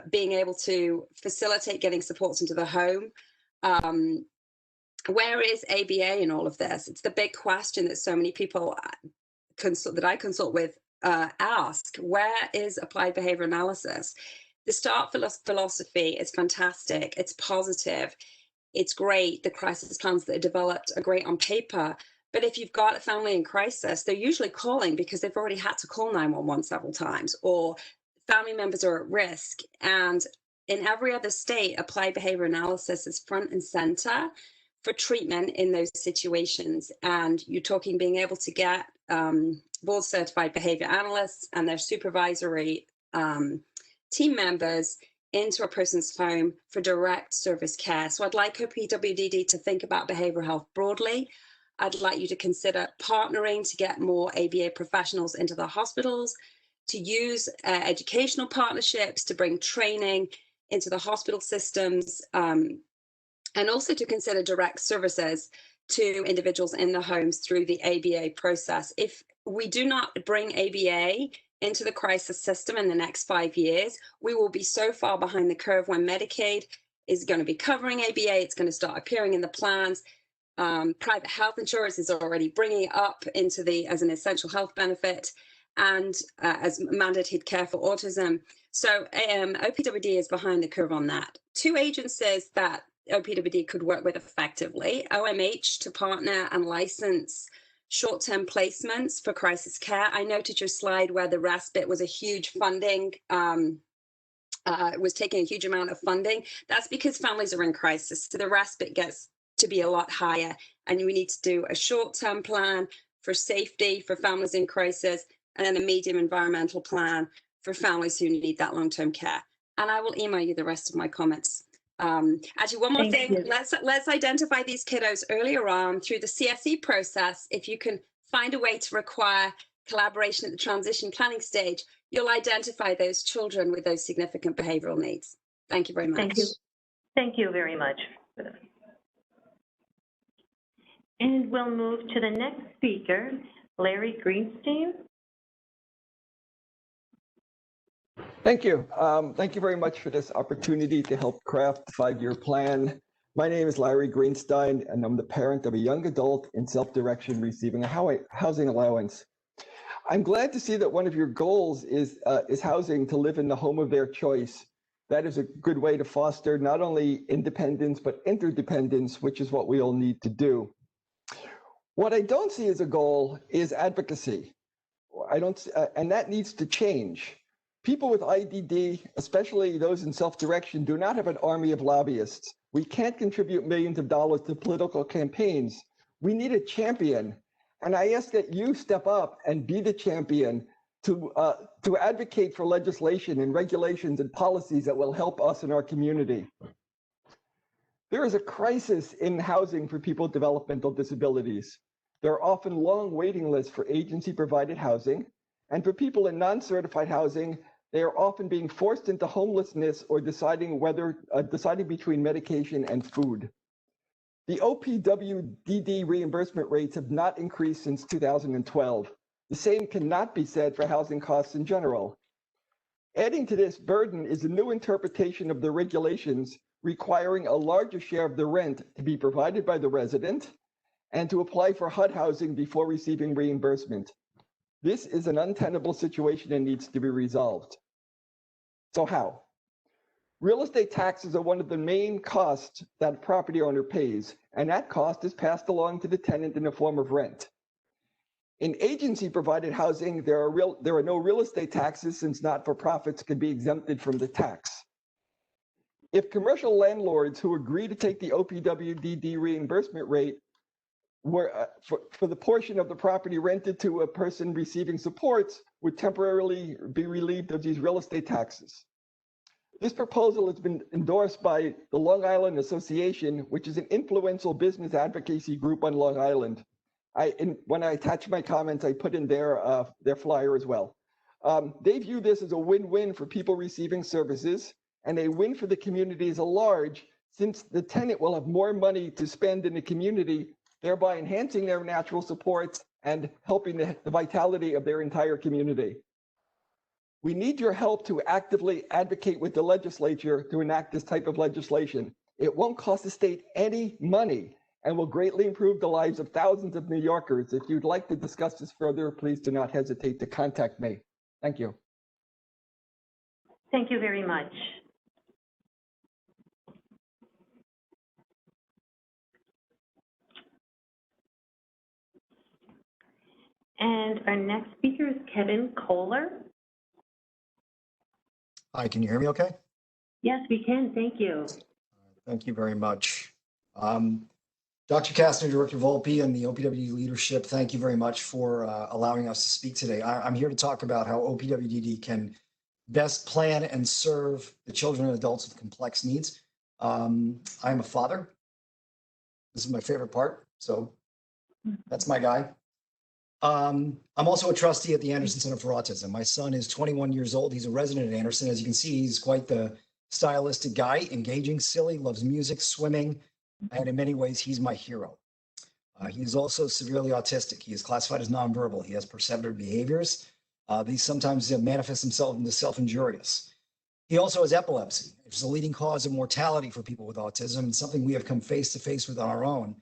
being able to facilitate getting supports into the home. Where is ABA in all of this? It's the big question that so many people that I consult with ask. Where is applied behavior analysis? The START philosophy is fantastic. It's positive. It's great. The crisis plans that are developed are great on paper. But if you've got a family in crisis, they're usually calling because they've already had to call 911 several times, or family members are at risk. And in every other state, applied behavior analysis is front and center for treatment in those situations. And you're talking being able to get board certified behavior analysts and their supervisory team members into a person's home for direct service care. So I'd like OPWDD to think about behavioral health broadly. I'd like you to consider partnering to get more ABA professionals into the hospitals, to use educational partnerships to bring training into the hospital systems, and also to consider direct services to individuals in the homes through the ABA process. If we do not bring ABA into the crisis system in the next 5 years, we will be so far behind the curve when Medicaid is going to be covering ABA. It's going to start appearing in the plans. Private health insurance is already bringing it up into as an essential health benefit, and as mandated care for autism. So OPWD is behind the curve on that. Two agencies that OPWD could work with effectively: OMH to partner and license short-term placements for crisis care. I noted your slide where the respite was a huge funding, was taking a huge amount of funding. That's because families are in crisis, so the respite gets to be a lot higher, and we need to do a short-term plan for safety for families in crisis, and then a medium environmental plan for families who need that long-term care. And I will email you the rest of my comments. Actually, one more thing, let's identify these kiddos earlier on through the CSE process. If you can find a way to require collaboration at the transition planning stage, you'll identify those children with those significant behavioral needs. Thank you very much. Thank you. Thank you very much. And we'll move to the next speaker, Larry Greenstein. Thank you. Thank you very much for this opportunity to help craft the 5-year plan. My name is Larry Greenstein, and I'm the parent of a young adult in self-direction receiving a housing allowance. I'm glad to see that one of your goals is housing to live in the home of their choice. That is a good way to foster not only independence, but interdependence, which is what we all need to do. What I don't see as a goal is advocacy. And that needs to change. People with IDD, especially those in self-direction, do not have an army of lobbyists. We can't contribute millions of dollars to political campaigns. We need a champion. And I ask that you step up and be the champion to advocate for legislation and regulations and policies that will help us in our community. There is a crisis in housing for people with developmental disabilities. There are often long waiting lists for agency-provided housing, and for people in non-certified housing, they are often being forced into homelessness or deciding between medication and food. The OPWDD reimbursement rates have not increased since 2012. The same cannot be said for housing costs in general. Adding to this burden is a new interpretation of the regulations requiring a larger share of the rent to be provided by the resident and to apply for HUD housing before receiving reimbursement. This is an untenable situation and needs to be resolved. So how? Real estate taxes are one of the main costs that a property owner pays, and that cost is passed along to the tenant in the form of rent. In agency-provided housing, there are no real estate taxes since not-for-profits can be exempted from the tax. If commercial landlords who agree to take the OPWDD reimbursement rate were for the portion of the property rented to a person receiving supports would temporarily be relieved of these real estate taxes. This proposal has been endorsed by the Long Island Association, which is an influential business advocacy group on Long Island. When I attached my comments, I put in their flyer as well. They view this as a win-win for people receiving services and a win for the community as a large, since the tenant will have more money to spend in the community, thereby enhancing their natural supports and helping the vitality of their entire community. We need your help to actively advocate with the legislature to enact this type of legislation. It won't cost the state any money and will greatly improve the lives of thousands of New Yorkers. If you'd like to discuss this further, please do not hesitate to contact me. Thank you. Thank you very much. And our next speaker is Kevin Kohler. Hi, can you hear me okay? Yes, we can. Thank you. Thank you very much. Dr. Kastner, Director Volpe, and the OPWD leadership, thank you very much for allowing us to speak today. I'm here to talk about how OPWDD can best plan and serve the children and adults with complex needs. I'm a father. This is my favorite part, so that's my guy. I'm also a trustee at the Anderson Center for Autism. My son is 21 years old. He's a resident at Anderson. As you can see, he's quite the stylistic guy, engaging, silly, loves music, swimming, and in many ways, he's my hero. He is also severely autistic. He is classified as nonverbal. He has perceptive behaviors. These sometimes manifest themselves into self-injurious. He also has epilepsy, which is a leading cause of mortality for people with autism, and something we have come face to face with on our own.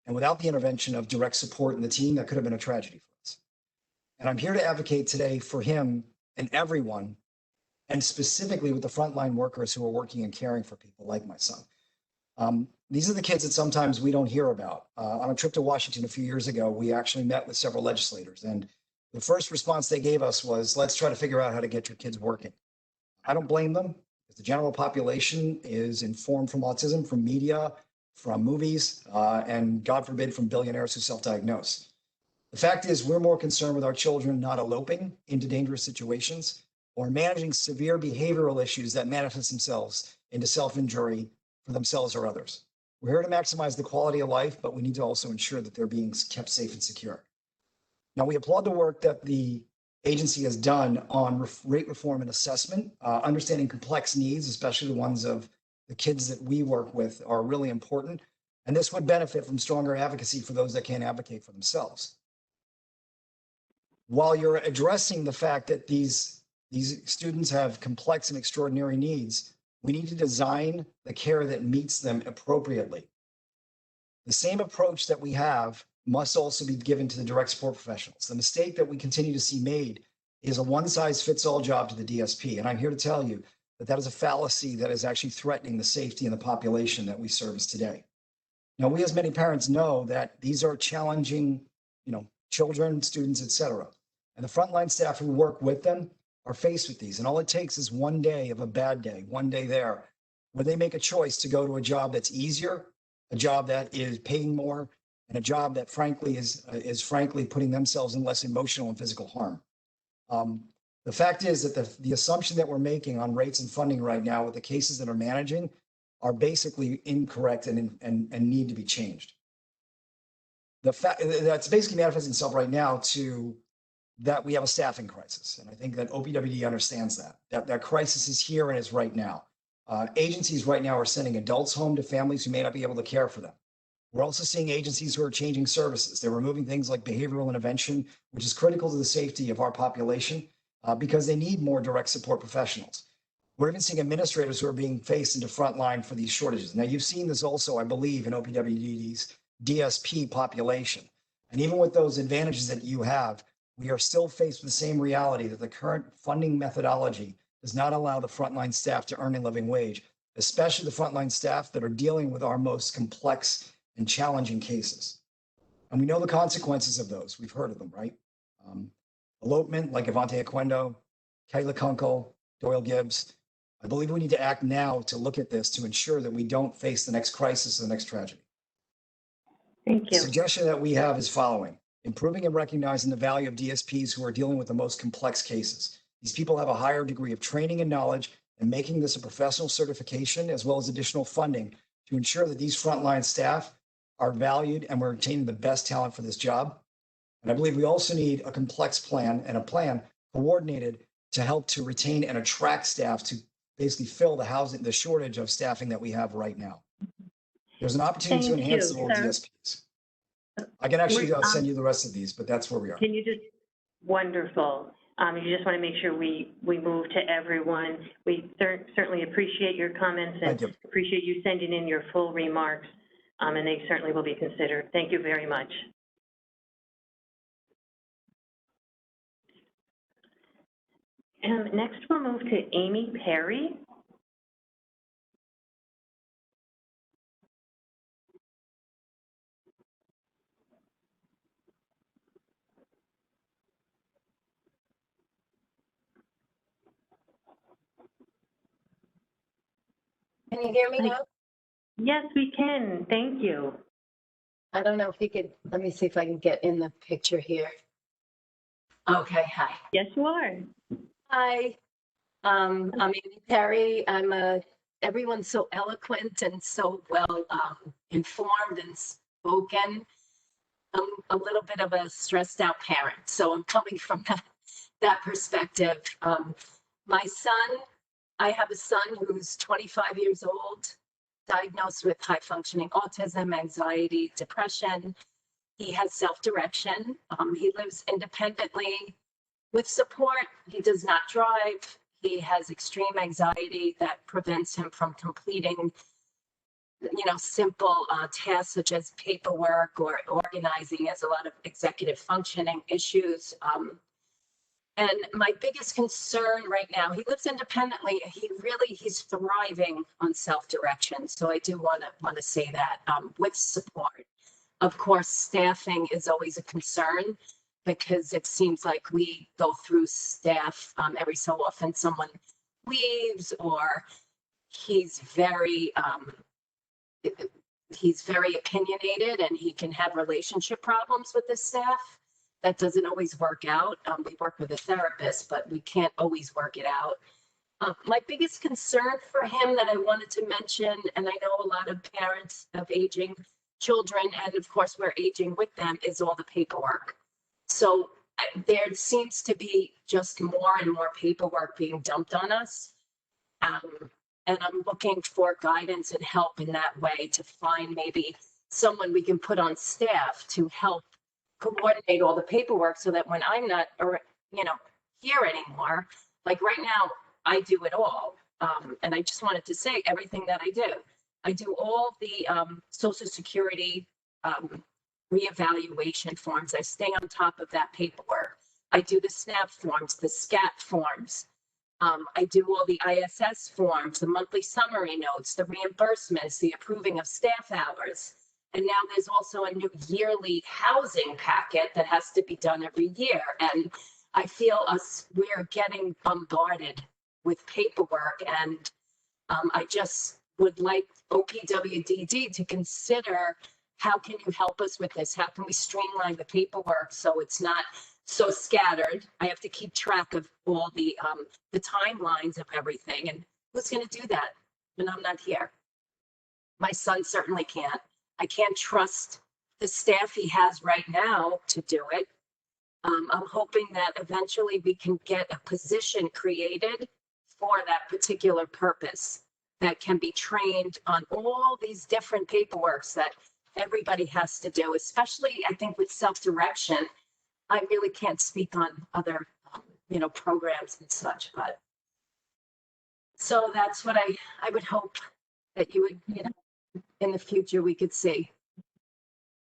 And without the intervention of direct support in the team, that could have been a tragedy for us. And I'm here to advocate today for him and everyone, and specifically with the frontline workers who are working and caring for people like my son. These are the kids that sometimes we don't hear about. On a trip to Washington a few years ago, we actually met with several legislators, and the first response they gave us was, let's try to figure out how to get your kids working. I don't blame them, because the general population is informed from autism, from media, from movies, and God forbid, from billionaires who self-diagnose. The fact is, we're more concerned with our children not eloping into dangerous situations or managing severe behavioral issues that manifest themselves into self-injury for themselves or others. We're here to maximize the quality of life, but we need to also ensure that they're being kept safe and secure. Now, we applaud the work that the agency has done on rate reform and assessment. Understanding complex needs, especially the ones of the kids that we work with, are really important. And this would benefit from stronger advocacy for those that can't advocate for themselves. While you're addressing the fact that these students have complex and extraordinary needs, we need to design the care that meets them appropriately. The same approach that we have must also be given to the direct support professionals. The mistake that we continue to see made is a one-size-fits-all job to the DSP. And I'm here to tell you that that is a fallacy that is actually threatening the safety and the population that we service today. Now, we as many parents know that these are challenging, children, students, et cetera. And the frontline staff who work with them are faced with these. And all it takes is one day of a bad day, one day there, where they make a choice to go to a job that's easier, a job that is paying more, and a job that frankly is frankly putting themselves in less emotional and physical harm. The fact is that the assumption that we're making on rates and funding right now with the cases that are managing are basically incorrect and need to be changed. The fact that's basically manifesting itself right now to that we have a staffing crisis. And I think that OPWD understands that crisis is here and is right now. Agencies right now are sending adults home to families who may not be able to care for them. We're also seeing agencies who are changing services. They're removing things like behavioral intervention, which is critical to the safety of our population because they need more direct support professionals. We're even seeing administrators who are being faced into frontline for these shortages. Now, you've seen this also, I believe, in OPWD's DSP population. And even with those advantages that you have, we are still faced with the same reality that the current funding methodology does not allow the frontline staff to earn a living wage, especially the frontline staff that are dealing with our most complex and challenging cases. And we know the consequences of those. We've heard of them, right? Elopement like Avante Aquendo, Kayla Kunkel, Doyle Gibbs. I believe we need to act now to look at this to ensure that we don't face the next crisis or the next tragedy. Thank you. The suggestion that we have is following: improving and recognizing the value of DSPs who are dealing with the most complex cases. These people have a higher degree of training and knowledge, and making this a professional certification as well as additional funding to ensure that these frontline staff are valued and we're retaining the best talent for this job. And I believe we also need a complex plan and a plan coordinated to help to retain and attract staff to basically fill the shortage of staffing that we have right now. There's an opportunity to enhance the role of DSPs. I can actually send you the rest of these, but that's where we are. Can you just, wonderful. You just want to make sure we move to everyone. We certainly appreciate your comments and appreciate you sending in your full remarks, and they certainly will be considered. Thank you very much. Next, we'll move to Amy Perry. Can you hear me now? Yes, we can. Thank you. I don't know if you could, let me see if I can get in the picture here. Okay, hi. Yes, you are. Hi, I'm Amy Perry. Everyone's so eloquent and so well informed and spoken. I'm a little bit of a stressed out parent, so I'm coming from that perspective. My son, I have a son who's 25 years old, diagnosed with high functioning autism, anxiety, depression. He has self-direction. He lives independently with support. He does not drive. He has extreme anxiety that prevents him from completing, simple tasks such as paperwork or organizing. He has a lot of executive functioning issues. And my biggest concern right now, he lives independently. He's thriving on self-direction. So I do want to say that with support. Of course, staffing is always a concern because it seems like we go through staff every so often. Someone leaves, or he's very opinionated, and he can have relationship problems with the staff. That doesn't always work out. We work with a therapist, but we can't always work it out. My biggest concern for him that I wanted to mention, and I know a lot of parents of aging children, and of course we're aging with them, is all the paperwork. So there seems to be just more and more paperwork being dumped on us. And I'm looking for guidance and help in that way to find maybe someone we can put on staff to help coordinate all the paperwork so that when I'm not, here anymore, like right now, I do it all. And I just wanted to say everything that I do all the Social Security reevaluation forms. I stay on top of that paperwork. I do the SNAP forms, the SCAT forms. I do all the ISS forms, the monthly summary notes, the reimbursements, the approving of staff hours. And now there's also a new yearly housing packet that has to be done every year. And I feel we're getting bombarded with paperwork. And I just would like OPWDD to consider, how can you help us with this? How can we streamline the paperwork so it's not so scattered? I have to keep track of all the timelines of everything. And who's going to do that when I'm not here? My son certainly can't. I can't trust the staff he has right now to do it. I'm hoping that eventually we can get a position created for that particular purpose that can be trained on all these different paperworks that everybody has to do, especially I think with self-direction. I really can't speak on other, programs and such, but so that's what I would hope that you would, in the future we could see.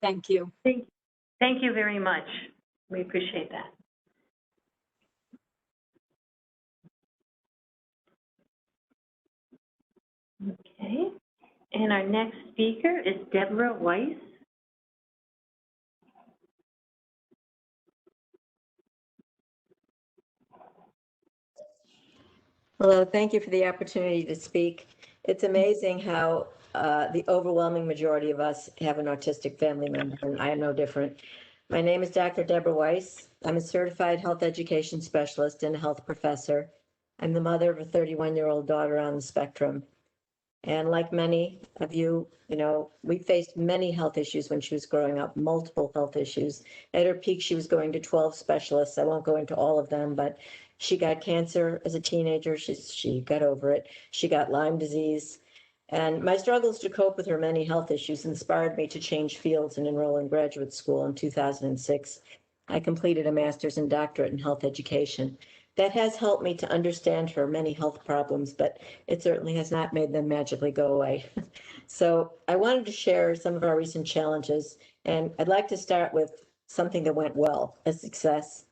Thank you. Thank you very much. We appreciate that. Okay, and our next speaker is Deborah Weiss. Hello, thank you for the opportunity to speak. It's amazing how the overwhelming majority of us have an autistic family member, and I am no different. My name is Dr. Deborah Weiss. I'm a certified health education specialist and a health professor. I'm the mother of a 31-year-old daughter on the spectrum. And like many of you, we faced many health issues when she was growing up, multiple health issues. At her peak, she was going to 12 specialists. I won't go into all of them, but she got cancer as a teenager. She got over it. She got Lyme disease. And my struggles to cope with her many health issues inspired me to change fields and enroll in graduate school in 2006. I completed a master's and doctorate in health education. That has helped me to understand her many health problems, but it certainly has not made them magically go away. So I wanted to share some of our recent challenges, and I'd like to start with something that went well, a success.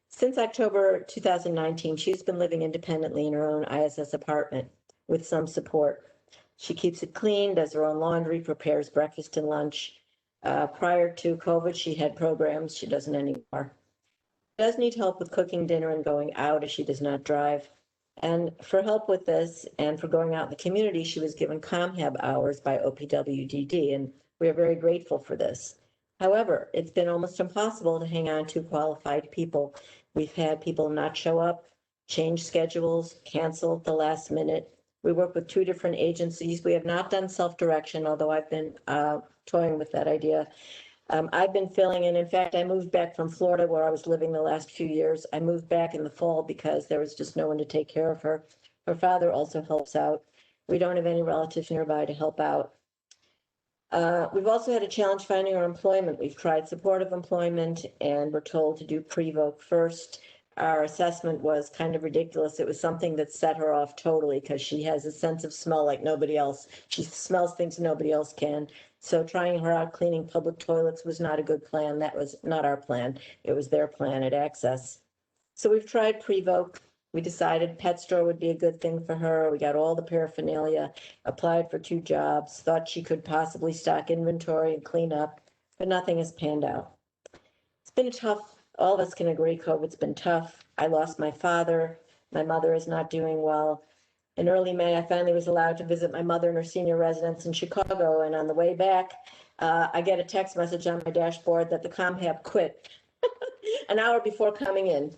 Since October 2019, she's been living independently in her own ISS apartment with some support. She keeps it clean, does her own laundry, prepares breakfast and lunch. Prior to COVID, she had programs. She doesn't anymore. She does need help with cooking dinner and going out as she does not drive. And for help with this and for going out in the community, she was given ComHab hours by OPWDD, and we are very grateful for this. However, it's been almost impossible to hang on to qualified people. We've had people not show up, change schedules, cancel at the last minute. We work with 2 different agencies. We have not done self-direction, although I've been toying with that idea. I've been filling in fact, I moved back from Florida where I was living the last few years. I moved back in the fall because there was just no one to take care of her. Her father also helps out. We don't have any relatives nearby to help out. We've also had a challenge finding her employment. We've tried supportive employment and we're told to do pre-voc first. our assessment was kind of ridiculous. It was something that set her off totally because she has a sense of smell like nobody else. She smells things nobody else can. So trying her out cleaning public toilets was not a good plan. That was not our plan. It was their plan at Access. So we've tried Pre-Voc. We decided pet store would be a good thing for her. We got all the paraphernalia, applied for 2 jobs, thought she could possibly stock inventory and clean up, but nothing has panned out. It's been tough. All of us can agree COVID's been tough. I lost my father. My mother is not doing well. In early May, I finally was allowed to visit my mother in her senior residence in Chicago. And on the way back, I get a text message on my dashboard that the ComHab quit an hour before coming in.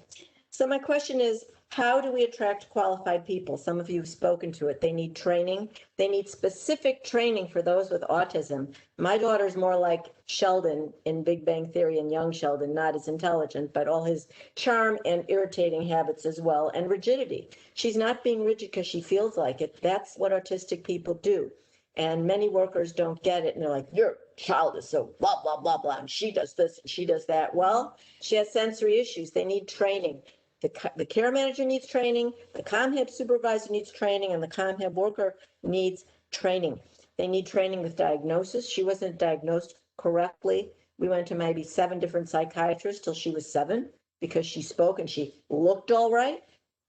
So my question is, how do we attract qualified people? Some of you have spoken to it. They need training. They need specific training for those with autism. My daughter's more like Sheldon in Big Bang Theory and young Sheldon, not as intelligent, but all his charm and irritating habits as well, and rigidity. She's not being rigid because she feels like it. That's what autistic people do. And many workers don't get it. And they're like, your child is so blah, blah, blah, blah. And she does this and she does that. Well, she has sensory issues. They need training. The care manager needs training, the ComHab supervisor needs training, and the ComHab worker needs training. They need training with diagnosis. She wasn't diagnosed correctly. We went to maybe 7 different psychiatrists till she was 7 because she spoke and she looked all right.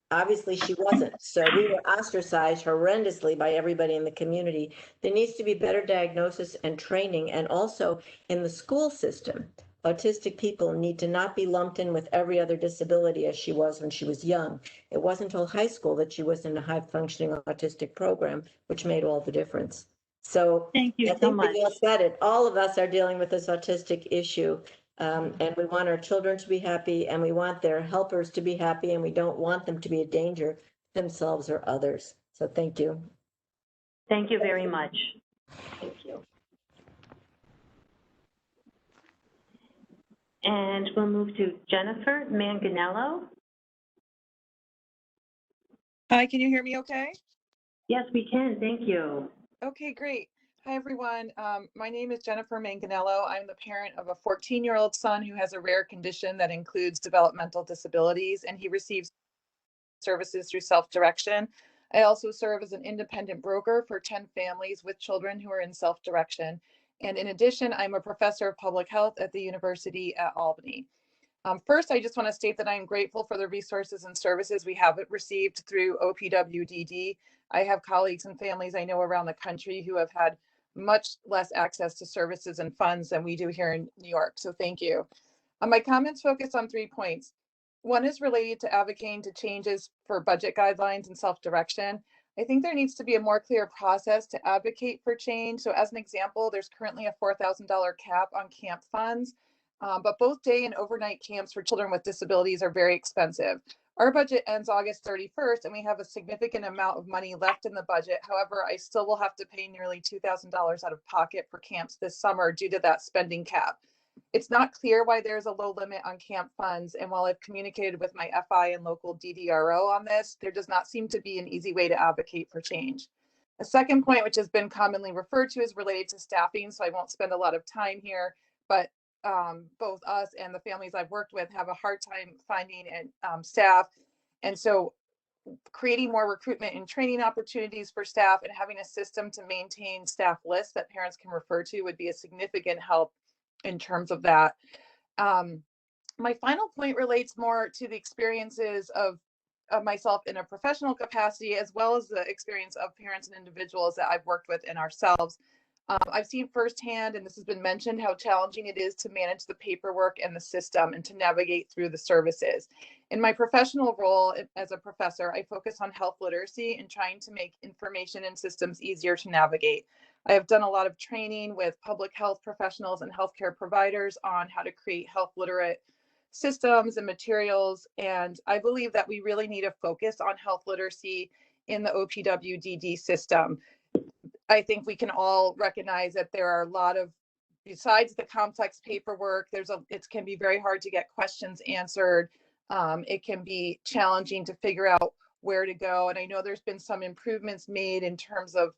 Obviously, she wasn't. So we were ostracized horrendously by everybody in the community. There needs to be better diagnosis and training, and also in the school system. Autistic people need to not be lumped in with every other disability as she was when she was young. It wasn't until high school that she was in a high-functioning autistic program, which made all the difference. So Thank you I so think much. we all said it. All of us are dealing with this autistic issue. And we want our children to be happy, and we want their helpers to be happy, and we don't want them to be a danger to themselves or others. So thank you. Thank you very much. Thank you. And we'll move to Jennifer Manganiello. Hi, can you hear me okay? Yes, we can. Thank you. Okay, great. Hi, everyone. My name is Jennifer Manganiello. I'm the parent of a 14-year-old son who has a rare condition that includes developmental disabilities, and he receives services through self-direction. I also serve as an independent broker for 10 families with children who are in self-direction. And in addition, I'm a professor of public health at the University at Albany. First, I just want to state that I'm grateful for the resources and services we have received through OPWDD. I have colleagues and families I know around the country who have had much less access to services and funds than we do here in New York, so thank you. My comments focus on 3 points. One is related to advocating to changes for budget guidelines and self-direction. I think there needs to be a more clear process to advocate for change. So as an example, there's currently a $4,000 cap on camp funds, but both day and overnight camps for children with disabilities are very expensive. Our budget ends August 31st, and we have a significant amount of money left in the budget. However, I still will have to pay nearly $2,000 out of pocket for camps this summer due to that spending cap. It's not clear why there's a low limit on camp funds, and while I've communicated with my FI and local DDRO on this, there does not seem to be an easy way to advocate for change. A second point, which has been commonly referred to, is related to staffing, so I won't spend a lot of time here, but both us and the families I've worked with have a hard time finding staff. And so creating more recruitment and training opportunities for staff and having a system to maintain staff lists that parents can refer to would be a significant help in terms of that. My final point relates more to the experiences of myself in a professional capacity, as well as the experience of parents and individuals that I've worked with and ourselves. I've seen firsthand, and this has been mentioned, how challenging it is to manage the paperwork and the system and to navigate through the services. In my professional role as a professor, I focus on health literacy and trying to make information and systems easier to navigate. I have done a lot of training with public health professionals and healthcare providers on how to create health literate systems and materials. And I believe that we really need a focus on health literacy in the OPWDD system. I think we can all recognize that there are a lot of, besides the complex paperwork, it can be very hard to get questions answered. It can be challenging to figure out where to go. And I know there's been some improvements made in terms of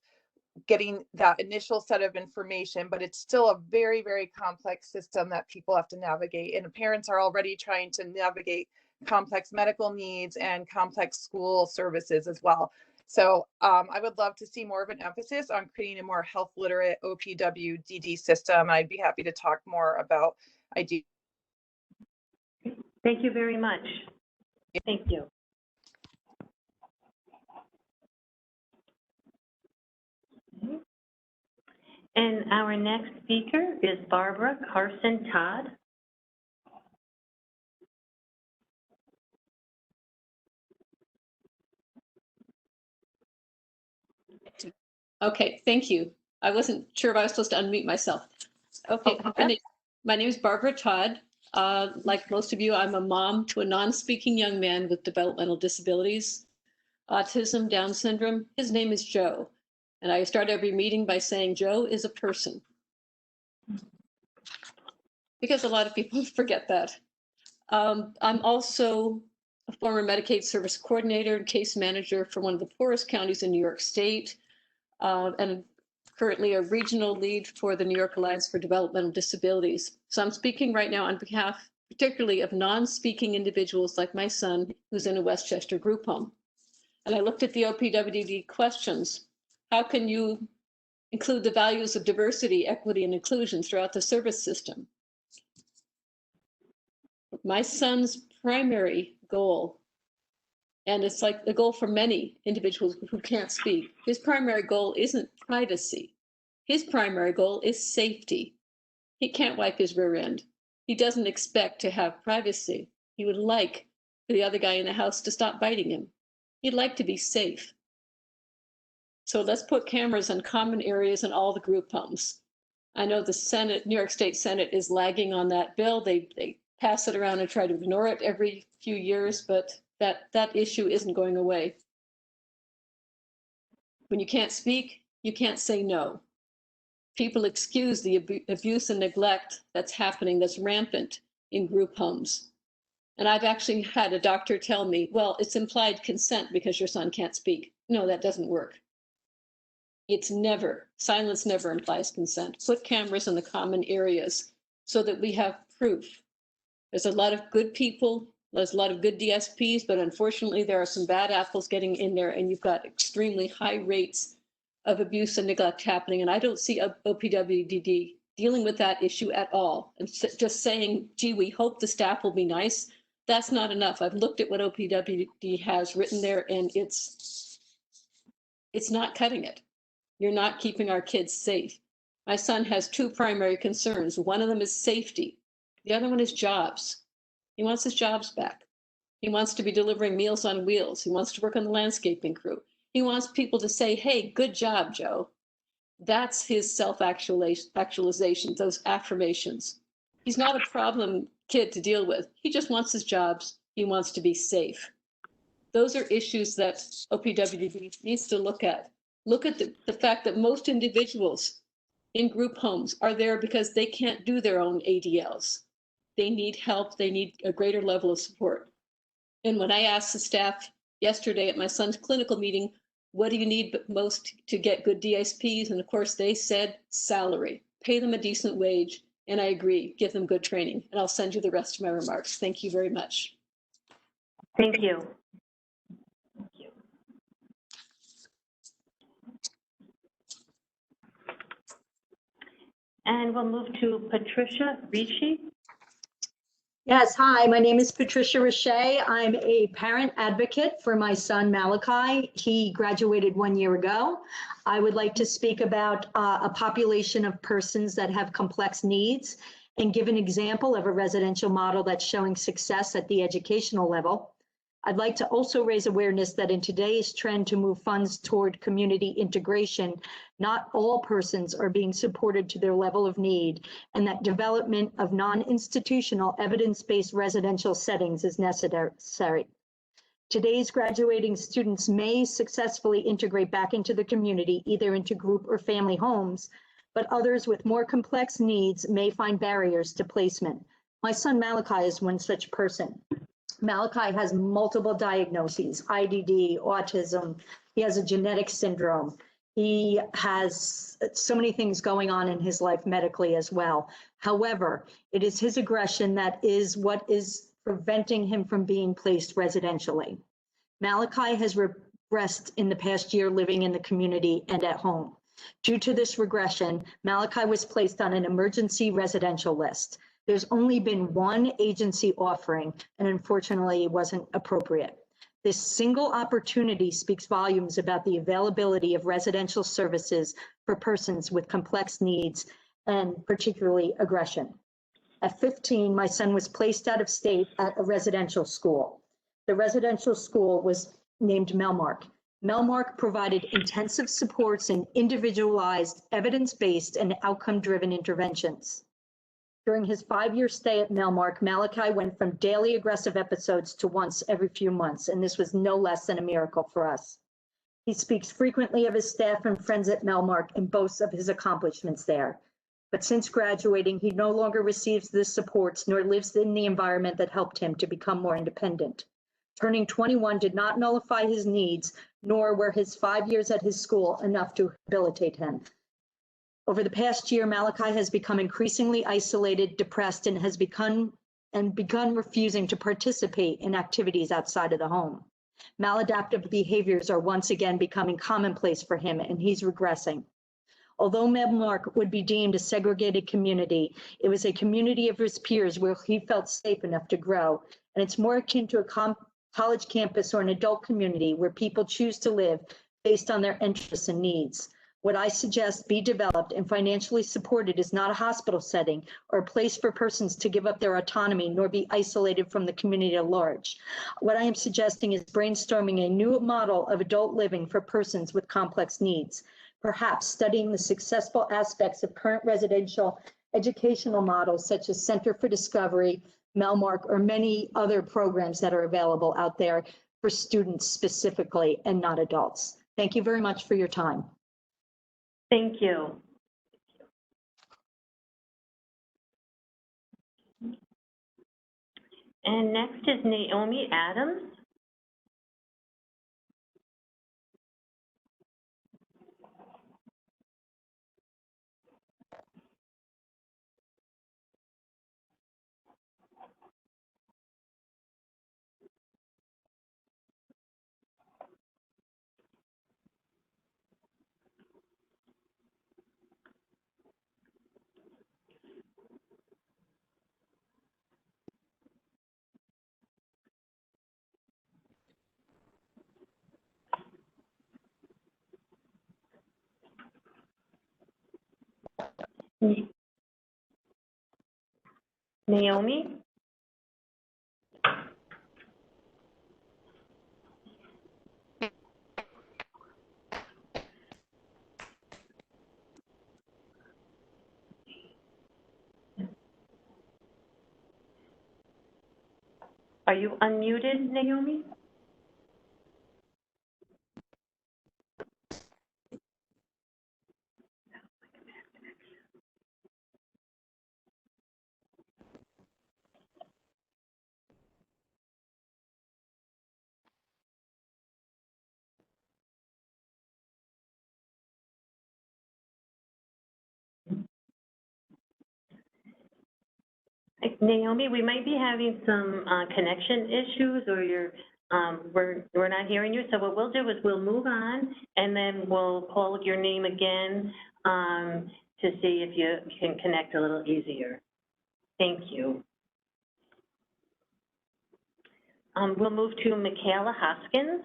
getting that initial set of information, but it's still a very, very complex system that people have to navigate. And parents are already trying to navigate complex medical needs and complex school services as well. So I would love to see more of an emphasis on creating a more health literate OPWDD system. I'd be happy to talk more about ideas. Thank you very much. Thank you. And our next speaker is Barbara Carson Todd. Okay, thank you. I wasn't sure if I was supposed to unmute myself. Okay, my name is Barbara Todd. Like most of you, I'm a mom to a non-speaking young man with developmental disabilities, autism, Down syndrome. His name is Joe. And I start every meeting by saying, Joe is a person. Because a lot of people forget that. I'm also a former Medicaid service coordinator and case manager for one of the poorest counties in New York State, and currently a regional lead for the New York Alliance for Developmental Disabilities. So I'm speaking right now on behalf, particularly of non-speaking individuals like my son, who's in a Westchester group home. And I looked at the OPWDD questions. How can you include the values of diversity, equity, and inclusion throughout the service system? My son's primary goal, and it's like the goal for many individuals who can't speak, his primary goal isn't privacy. His primary goal is safety. He can't wipe his rear end. He doesn't expect to have privacy. He would like for the other guy in the house to stop biting him. He'd like to be safe. So let's put cameras in common areas in all the group homes. I know the Senate, New York State Senate is lagging on that bill. They pass it around and try to ignore it every few years, but that issue isn't going away. When you can't speak, you can't say no. People excuse the abuse and neglect that's happening, that's rampant in group homes. And I've actually had a doctor tell me, well, it's implied consent because your son can't speak. No, that doesn't work. It's never, silence never implies consent. Put cameras in the common areas so that we have proof. There's a lot of good people, there's a lot of good DSPs, but unfortunately there are some bad apples getting in there, and you've got extremely high rates of abuse and neglect happening. And I don't see OPWDD dealing with that issue at all. And just saying, gee, we hope the staff will be nice, that's not enough. I've looked at what OPWDD has written there, and it's not cutting it. You're not keeping our kids safe. My son has two primary concerns. One of them is safety. The other one is jobs. He wants his jobs back. He wants to be delivering Meals on Wheels. He wants to work on the landscaping crew. He wants people to say, hey, good job, Joe. That's his self-actualization, those affirmations. He's not a problem kid to deal with. He just wants his jobs. He wants to be safe. Those are issues that OPWDD needs to look at. Look at the fact that most individuals in group homes are there because they can't do their own ADLs. They need help. They need a greater level of support. And when I asked the staff yesterday at my son's clinical meeting, what do you need most to get good DSPs? And of course, they said salary. Pay them a decent wage. And I agree, give them good training. And I'll send you the rest of my remarks. Thank you very much. Thank you. And we'll move to Patricia Ricci. Yes, hi, my name is Patricia Richey. I'm a parent advocate for my son Malachi. He graduated 1 year ago. I would like to speak about a population of persons that have complex needs and give an example of a residential model that's showing success at the educational level. I'd like to also raise awareness that in today's trend to move funds toward community integration, not all persons are being supported to their level of need, and that development of non-institutional evidence-based residential settings is necessary. Today's graduating students may successfully integrate back into the community, either into group or family homes, but others with more complex needs may find barriers to placement. My son Malachi is one such person. Malachi has multiple diagnoses, IDD, autism. He has a genetic syndrome. He has so many things going on in his life medically as well. However, it is his aggression that is what is preventing him from being placed residentially. Malachi has regressed in the past year living in the community and at home. Due to this regression, Malachi was placed on an emergency residential list. There's only been one agency offering, and unfortunately it wasn't appropriate. This single opportunity speaks volumes about the availability of residential services for persons with complex needs and particularly aggression. At 15, my son was placed out of state at a residential school. The residential school was named Melmark. Melmark provided intensive supports and individualized, evidence-based, and outcome-driven interventions. During his 5-year stay at Melmark, Malachi went from daily aggressive episodes to once every few months, and this was no less than a miracle for us. He speaks frequently of his staff and friends at Melmark and boasts of his accomplishments there. But since graduating, he no longer receives the supports nor lives in the environment that helped him to become more independent. Turning 21 did not nullify his needs, nor were his 5 years at his school enough to rehabilitate him. Over the past year, Malachi has become increasingly isolated, depressed, and has begun refusing to participate in activities outside of the home. Maladaptive behaviors are once again becoming commonplace for him, and he's regressing. Although Melmark would be deemed a segregated community, it was a community of his peers where he felt safe enough to grow, and it's more akin to a college campus or an adult community where people choose to live based on their interests and needs. What I suggest be developed and financially supported is not a hospital setting or a place for persons to give up their autonomy nor be isolated from the community at large. What I am suggesting is brainstorming a new model of adult living for persons with complex needs, perhaps studying the successful aspects of current residential educational models such as Center for Discovery, Melmark, or many other programs that are available out there for students specifically and not adults. Thank you very much for your time. Thank you. And next is Naomi Adams. Naomi? Are you unmuted, Naomi? Naomi, we might be having some connection issues, or we're not hearing you. So what we'll do is we'll move on, and then we'll call your name again to see if you can connect a little easier. Thank you. We'll move to Michaela Hoskins.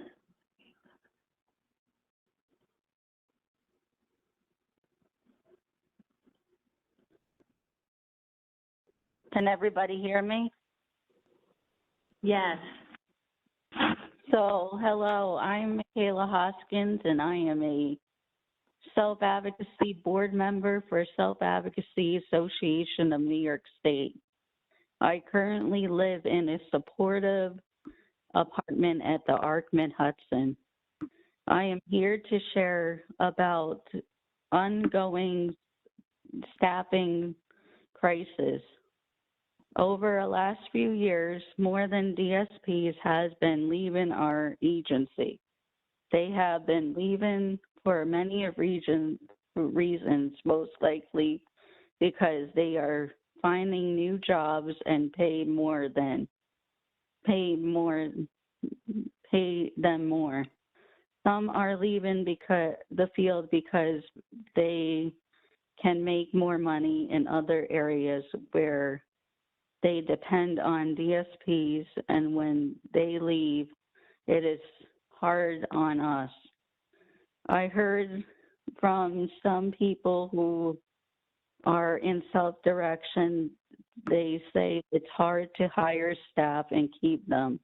Can everybody hear me? Yes. So, hello, I'm Michaela Hoskins, and I am a self-advocacy board member for Self-Advocacy Association of New York State. I currently live in a supportive apartment at the Arkman Hudson. I am here to share about ongoing staffing crisis. Over the last few years, more than DSPs has been leaving our agency. They have been leaving for many reasons, most likely because they are finding new jobs and pay more than pay them more. Some are leaving the field because they can make more money in other areas where they depend on DSPs, and when they leave, it is hard on us. I heard from some people who are in self-direction, they say it's hard to hire staff and keep them.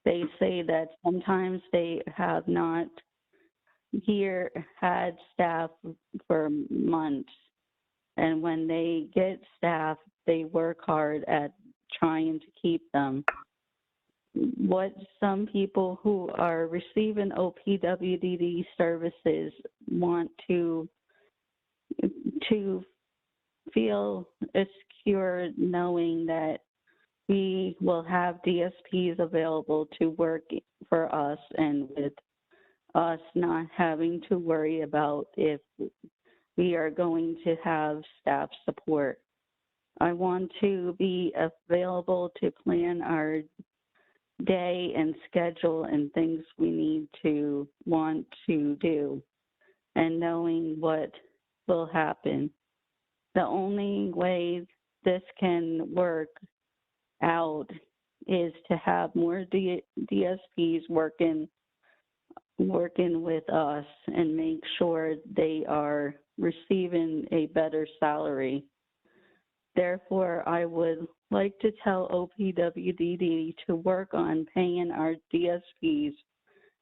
They say that sometimes they have not had staff for months, and when they get staff, they work hard at trying to keep them. What some people who are receiving OPWDD services want to feel secure knowing that we will have DSPs available to work for us, and with us not having to worry about if we are going to have staff support. I want to be available to plan our day and schedule and things we want to do, and knowing what will happen. The only way this can work out is to have more DSPs working with us and make sure they are receiving a better salary. Therefore, I would like to tell OPWDD to work on paying our DSPs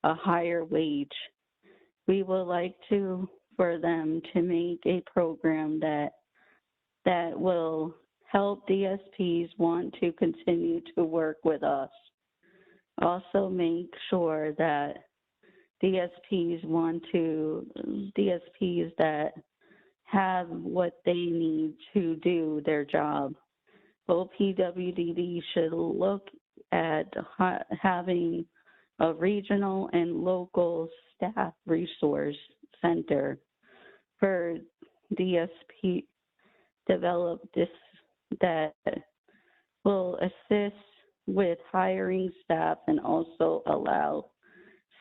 a higher wage. We would like for them to make a program that will help DSPs want to continue to work with us. Also make sure that DSPs that have what they need to do their job. OPWDD should look at having a regional and local staff resource center for DSP that will assist with hiring staff and also allow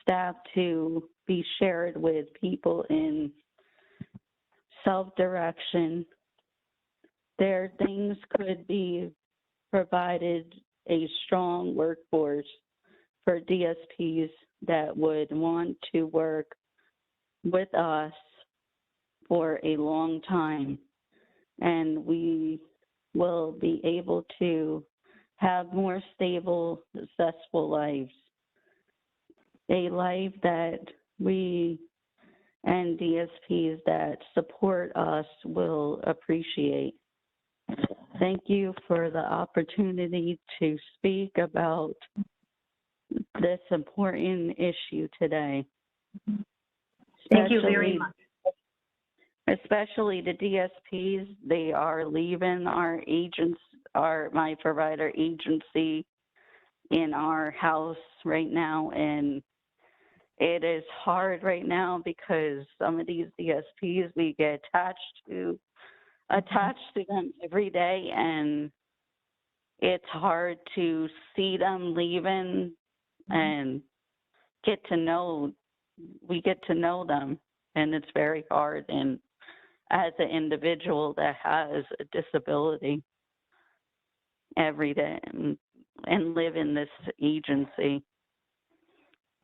staff to be shared with people in self-direction. Their things could be provided a strong workforce for DSPs that would want to work with us for a long time, and we will be able to have more stable, successful lives. A life that we and DSPs that support us will appreciate. Thank you for the opportunity to speak about this important issue today. Thank you very much. Especially the DSPs, they are leaving my provider agency in our house right now, and it is hard right now because some of these DSPs, we get attached to them every day, and it's hard to see them leaving and we get to know them, and it's very hard. And as an individual that has a disability every day and live in this agency.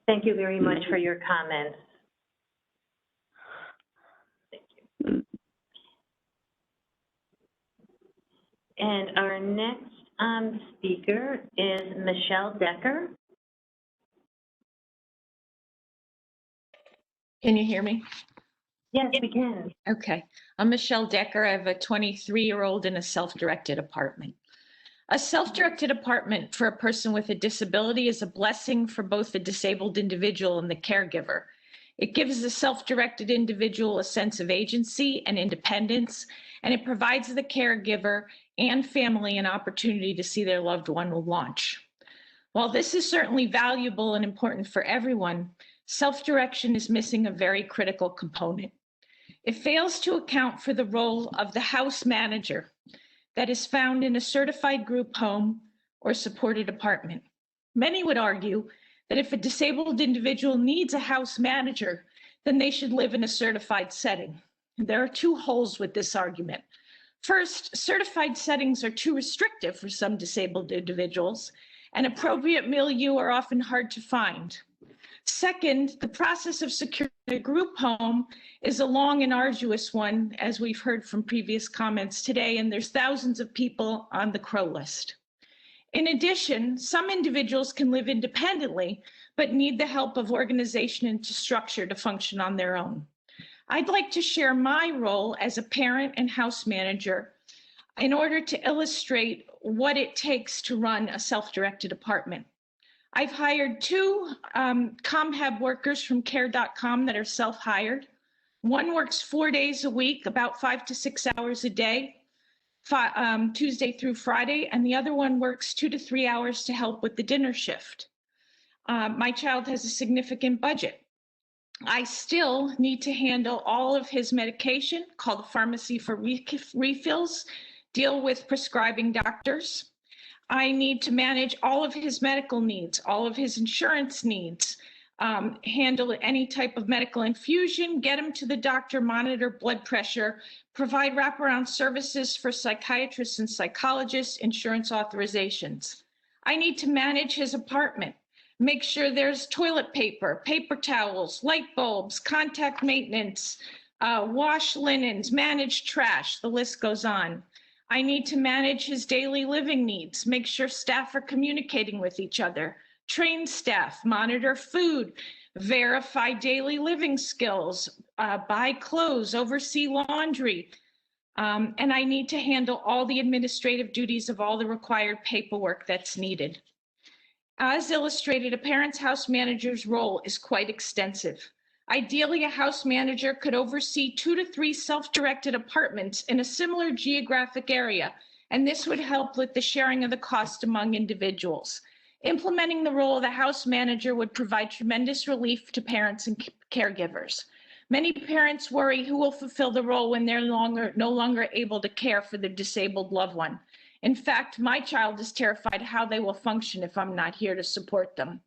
Thank you very much for your comments. Thank you. And our next speaker is Michelle Decker. Can you hear me? Yes, we can. Okay. I'm Michelle Decker. I have a 23-year-old in a self-directed apartment. A self-directed apartment for a person with a disability is a blessing for both the disabled individual and the caregiver. It gives the self-directed individual a sense of agency and independence, and it provides the caregiver and family an opportunity to see their loved one launch. While this is certainly valuable and important for everyone, self-direction is missing a very critical component. It fails to account for the role of the house manager that is found in a certified group home or supported apartment. Many would argue that if a disabled individual needs a house manager, then they should live in a certified setting. There are two holes with this argument. First, certified settings are too restrictive for some disabled individuals, and appropriate milieu are often hard to find. Second, the process of securing a group home is a long and arduous one, as we've heard from previous comments today, and there's thousands of people on the crow list. In addition, some individuals can live independently, but need the help of organization and structure to function on their own. I'd like to share my role as a parent and house manager in order to illustrate what it takes to run a self-directed apartment. I've hired two ComHab workers from care.com that are self-hired. One works 4 days a week, about 5 to 6 hours a day, Tuesday through Friday, and the other one works 2 to 3 hours to help with the dinner shift. My child has a significant budget. I still need to handle all of his medication, call the pharmacy for refills, deal with prescribing doctors. I need to manage all of his medical needs, all of his insurance needs, handle any type of medical infusion, get him to the doctor, monitor blood pressure, provide wraparound services for psychiatrists and psychologists, insurance authorizations. I need to manage his apartment, make sure there's toilet paper, paper towels, light bulbs, contact maintenance, wash linens, manage trash, the list goes on. I need to manage his daily living needs, make sure staff are communicating with each other, train staff, monitor food, verify daily living skills, buy clothes, oversee laundry. And I need to handle all the administrative duties of all the required paperwork that's needed. As illustrated, a parent's house manager's role is quite extensive. Ideally, a house manager could oversee 2 to 3 self-directed apartments in a similar geographic area, and this would help with the sharing of the cost among individuals. Implementing the role of the house manager would provide tremendous relief to parents and caregivers. Many parents worry who will fulfill the role when they're no longer able to care for their disabled loved one. In fact, my child is terrified how they will function if I'm not here to support them.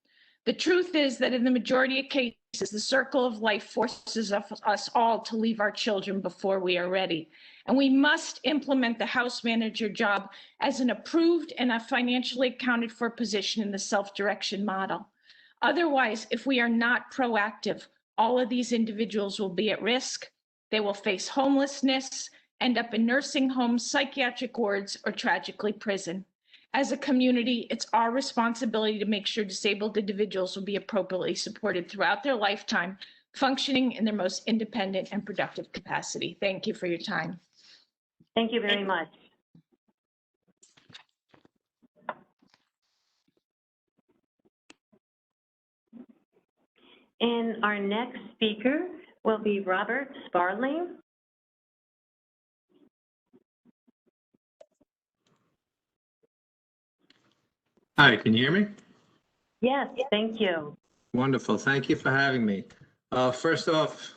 The truth is that in the majority of cases, the circle of life forces us all to leave our children before we are ready. And we must implement the house manager job as an approved and a financially accounted for position in the self-direction model. Otherwise, if we are not proactive, all of these individuals will be at risk. They will face homelessness, end up in nursing homes, psychiatric wards, or tragically prison. As a community, it's our responsibility to make sure disabled individuals will be appropriately supported throughout their lifetime, functioning in their most independent and productive capacity. Thank you for your time. Thank you very much. And our next speaker will be Robert Sparling. Hi, can you hear me? Yes, thank you. Wonderful. Thank you for having me. First off,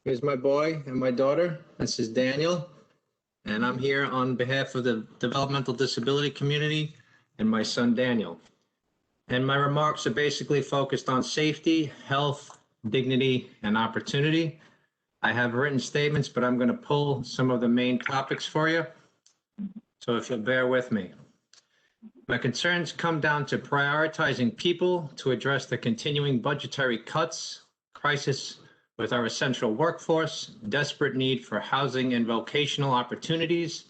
here's my boy and my daughter. This is Daniel, and I'm here on behalf of the developmental disability community and my son Daniel. And my remarks are basically focused on safety, health, dignity, and opportunity. I have written statements, but I'm going to pull some of the main topics for you. So if you'll bear with me. My concerns come down to prioritizing people to address the continuing budgetary cuts, crisis with our essential workforce, desperate need for housing and vocational opportunities,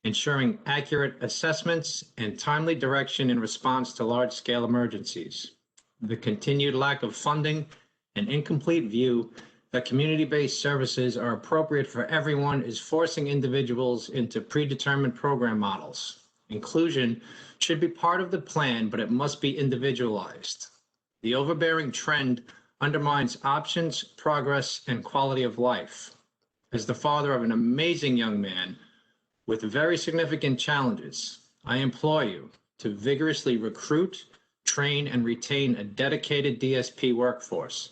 ensuring accurate assessments and timely direction in response to large-scale emergencies. The continued lack of funding and incomplete view that community-based services are appropriate for everyone is forcing individuals into predetermined program models. Inclusion should be part of the plan, but it must be individualized. The overbearing trend undermines options, progress, and quality of life. As the father of an amazing young man with very significant challenges, I implore you to vigorously recruit, train, and retain a dedicated DSP workforce.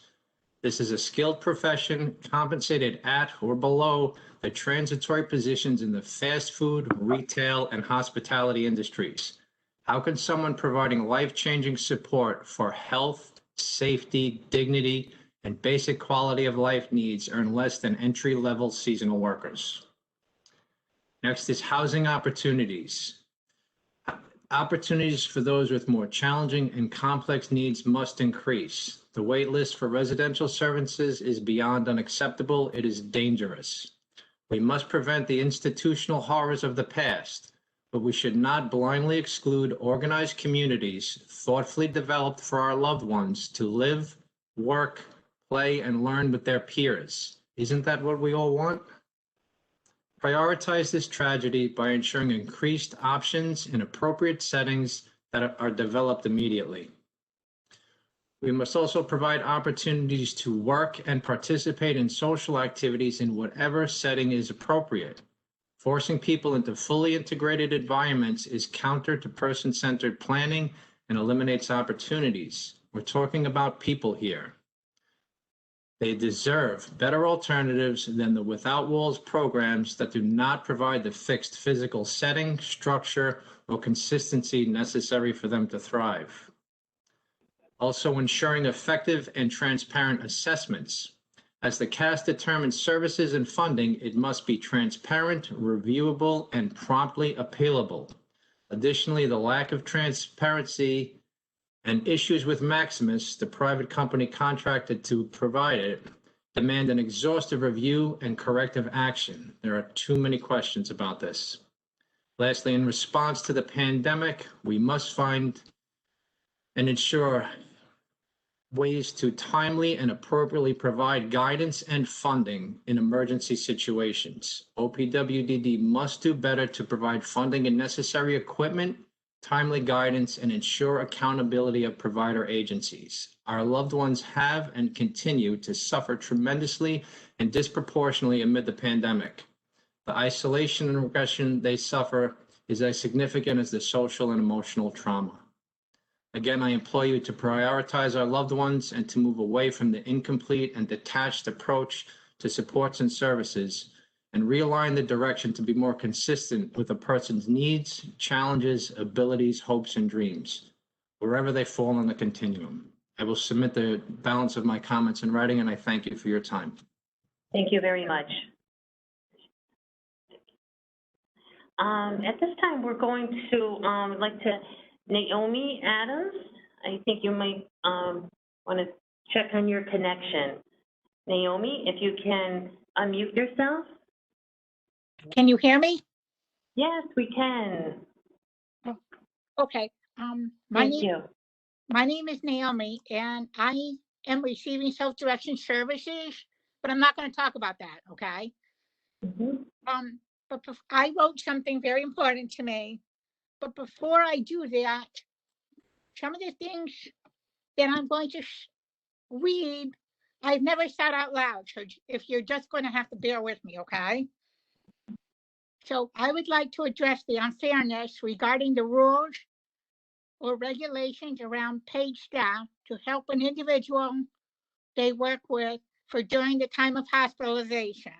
This is a skilled profession compensated at or below the transitory positions in the fast food, retail, and hospitality industries. How can someone providing life-changing support for health, safety, dignity, and basic quality of life needs earn less than entry-level seasonal workers? Next is housing opportunities. Opportunities for those with more challenging and complex needs must increase. The wait list for residential services is beyond unacceptable. It is dangerous. We must prevent the institutional horrors of the past, but we should not blindly exclude organized communities thoughtfully developed for our loved ones to live, work, play, and learn with their peers. Isn't that what we all want? Prioritize this tragedy by ensuring increased options in appropriate settings that are developed immediately. We must also provide opportunities to work and participate in social activities in whatever setting is appropriate. Forcing people into fully integrated environments is counter to person-centered planning and eliminates opportunities. We're talking about people here. They deserve better alternatives than the without walls programs that do not provide the fixed physical setting, structure, or consistency necessary for them to thrive. Also, ensuring effective and transparent assessments. As the CAS determines services and funding, it must be transparent, reviewable, and promptly appealable. Additionally, the lack of transparency and issues with Maximus, the private company contracted to provide it, demand an exhaustive review and corrective action. There are too many questions about this. Lastly, in response to the pandemic, we must find and ensure ways to timely and appropriately provide guidance and funding in emergency situations. OPWDD must do better to provide funding and necessary equipment, timely guidance, and ensure accountability of provider agencies. Our loved ones have and continue to suffer tremendously and disproportionately amid the pandemic. The isolation and regression they suffer is as significant as the social and emotional trauma. Again, I implore you to prioritize our loved ones and to move away from the incomplete and detached approach to supports and services, and realign the direction to be more consistent with a person's needs, challenges, abilities, hopes, and dreams, wherever they fall on the continuum. I will submit the balance of my comments in writing, and I thank you for your time. Thank you very much. At this time, we're going to like to Naomi Adams. I think you might want to check on your connection. Naomi, if you can unmute yourself. Can you hear me? Yes, we can. Oh, okay. My name is Naomi, and I am receiving self-direction services, but I'm not going to talk about that, okay? But I wrote something very important to me. But before I do that, some of the things that I'm going to read, I've never said out loud. So if you're just going to have to bear with me, okay? So I would like to address the unfairness regarding the rules or regulations around paid staff to help an individual they work with for during the time of hospitalization.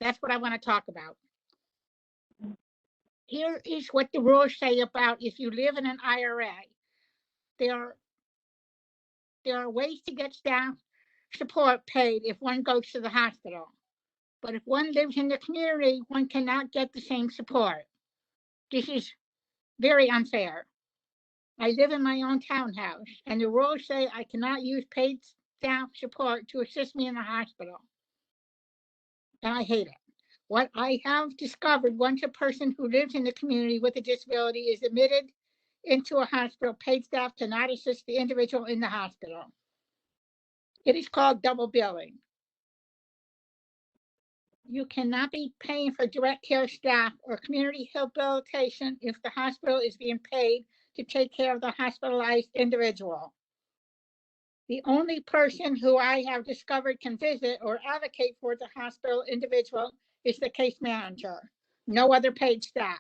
That's what I want to talk about. Here is what the rules say about if you live in an IRA. There are ways to get staff support paid if one goes to the hospital. But if one lives in the community, one cannot get the same support. This is very unfair. I live in my own townhouse, and the rules say I cannot use paid staff support to assist me in the hospital. And I hate it. What I have discovered, once a person who lives in the community with a disability is admitted into a hospital, paid staff cannot assist the individual in the hospital. It is called double billing. You cannot be paying for direct care staff or community rehabilitation if the hospital is being paid to take care of the hospitalized individual. The only person who I have discovered can visit or advocate for the hospital individual is the case manager. No other paid staff.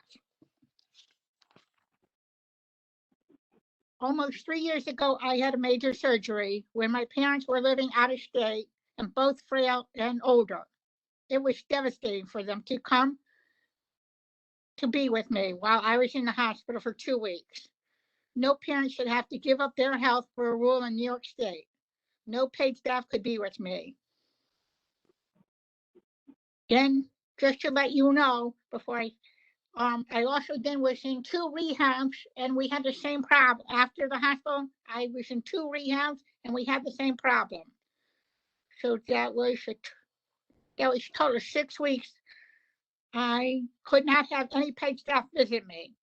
Almost 3 years ago, I had a major surgery when my parents were living out of state and both frail and older. It was devastating for them to come to be with me while I was in the hospital for 2 weeks. no parent should have to give up their health for a rule in New York State. No paid staff could be with me. Then, just to let you know, before I also then was in 2 rehabs, and we had the same problem. After the hospital, I was in 2 rehabs, and we had the same problem. So that was a total of 6 weeks. I could not have any paid staff visit me.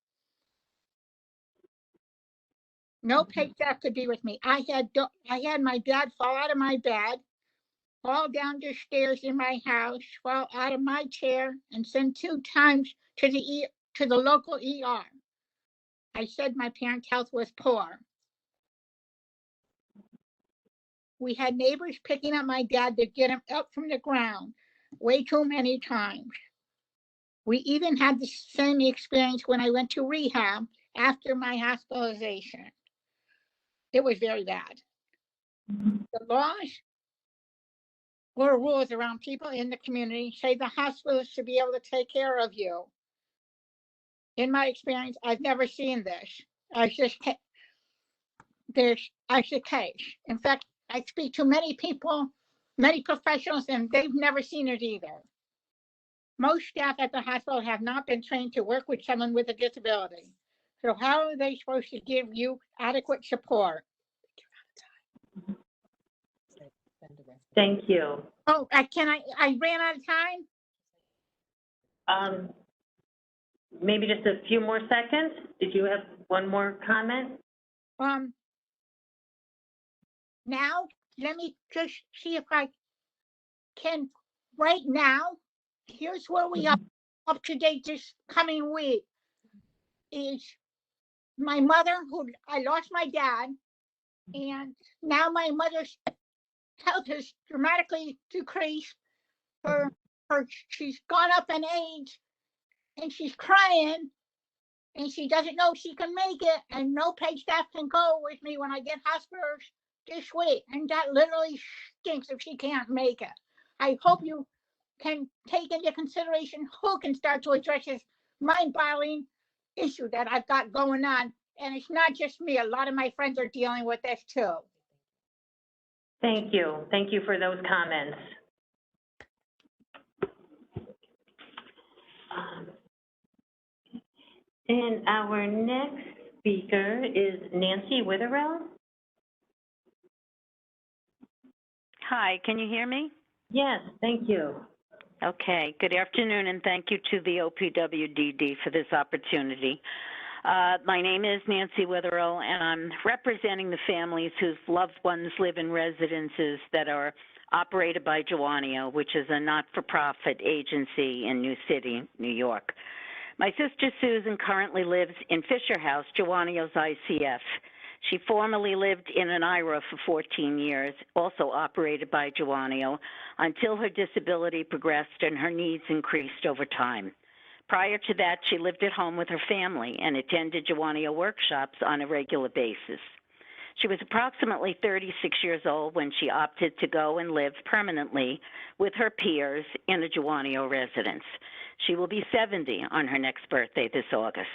No paid staff could be with me. I had my dad fall out of my bed, fall down the stairs in my house, fall out of my chair, and sent 2 times to the local ER. I said my parents' health was poor. We had neighbors picking up my dad to get him up from the ground way too many times. We even had the same experience when I went to rehab after my hospitalization. It was very bad. The laws or rules around people in the community say the hospital should be able to take care of you. In my experience, I've never seen this as the case. In fact, I speak to many people, many professionals, and they've never seen it either. Most staff at the hospital have not been trained to work with someone with a disability. So how are they supposed to give you adequate support? Thank you. Oh, I ran out of time? Maybe just a few more seconds. Did you have one more comment? Now, let me just see if I can, right now, here's where we are up to date this coming week. Is my mother, who I lost my dad, and now my mother's health has dramatically decreased. She's gone up in age, and she's crying, and she doesn't know she can make it, and no paid staff can go with me when I get hospitals this week, and that literally stinks if she can't make it. I hope you can take into consideration who can start to address this mind-boggling issue that I've got going on. And it's not just me. A lot of my friends are dealing with this too. Thank you. Thank you for those comments. And our next speaker is Nancy Witherrell. Hi, can you hear me? Yes, thank you. Okay, good afternoon, and thank you to the OPWDD for this opportunity. My name is Nancy Witherrell, and I'm representing the families whose loved ones live in residences that are operated by Joanio, which is a not-for-profit agency in New City, New York. My sister Susan currently lives in Fisher House, Joanio's ICF. She formerly lived in an IRA for 14 years, also operated by Joanio, until her disability progressed and her needs increased over time. Prior to that, she lived at home with her family and attended Joanio workshops on a regular basis. She was approximately 36 years old when she opted to go and live permanently with her peers in a Joanio residence. She will be 70 on her next birthday this August.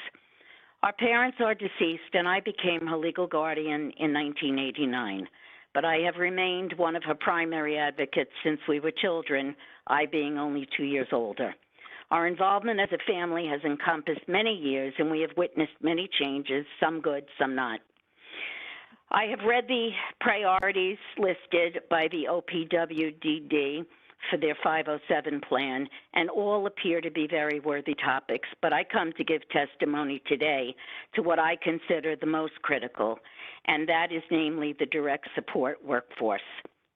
Our parents are deceased, and I became her legal guardian in 1989, but I have remained one of her primary advocates since we were children, I being only 2 years older. Our involvement as a family has encompassed many years, and we have witnessed many changes, some good, some not. I have read the priorities listed by the OPWDD for their 507 plan, and all appear to be very worthy topics, but I come to give testimony today to what I consider the most critical, and that is namely the direct support workforce,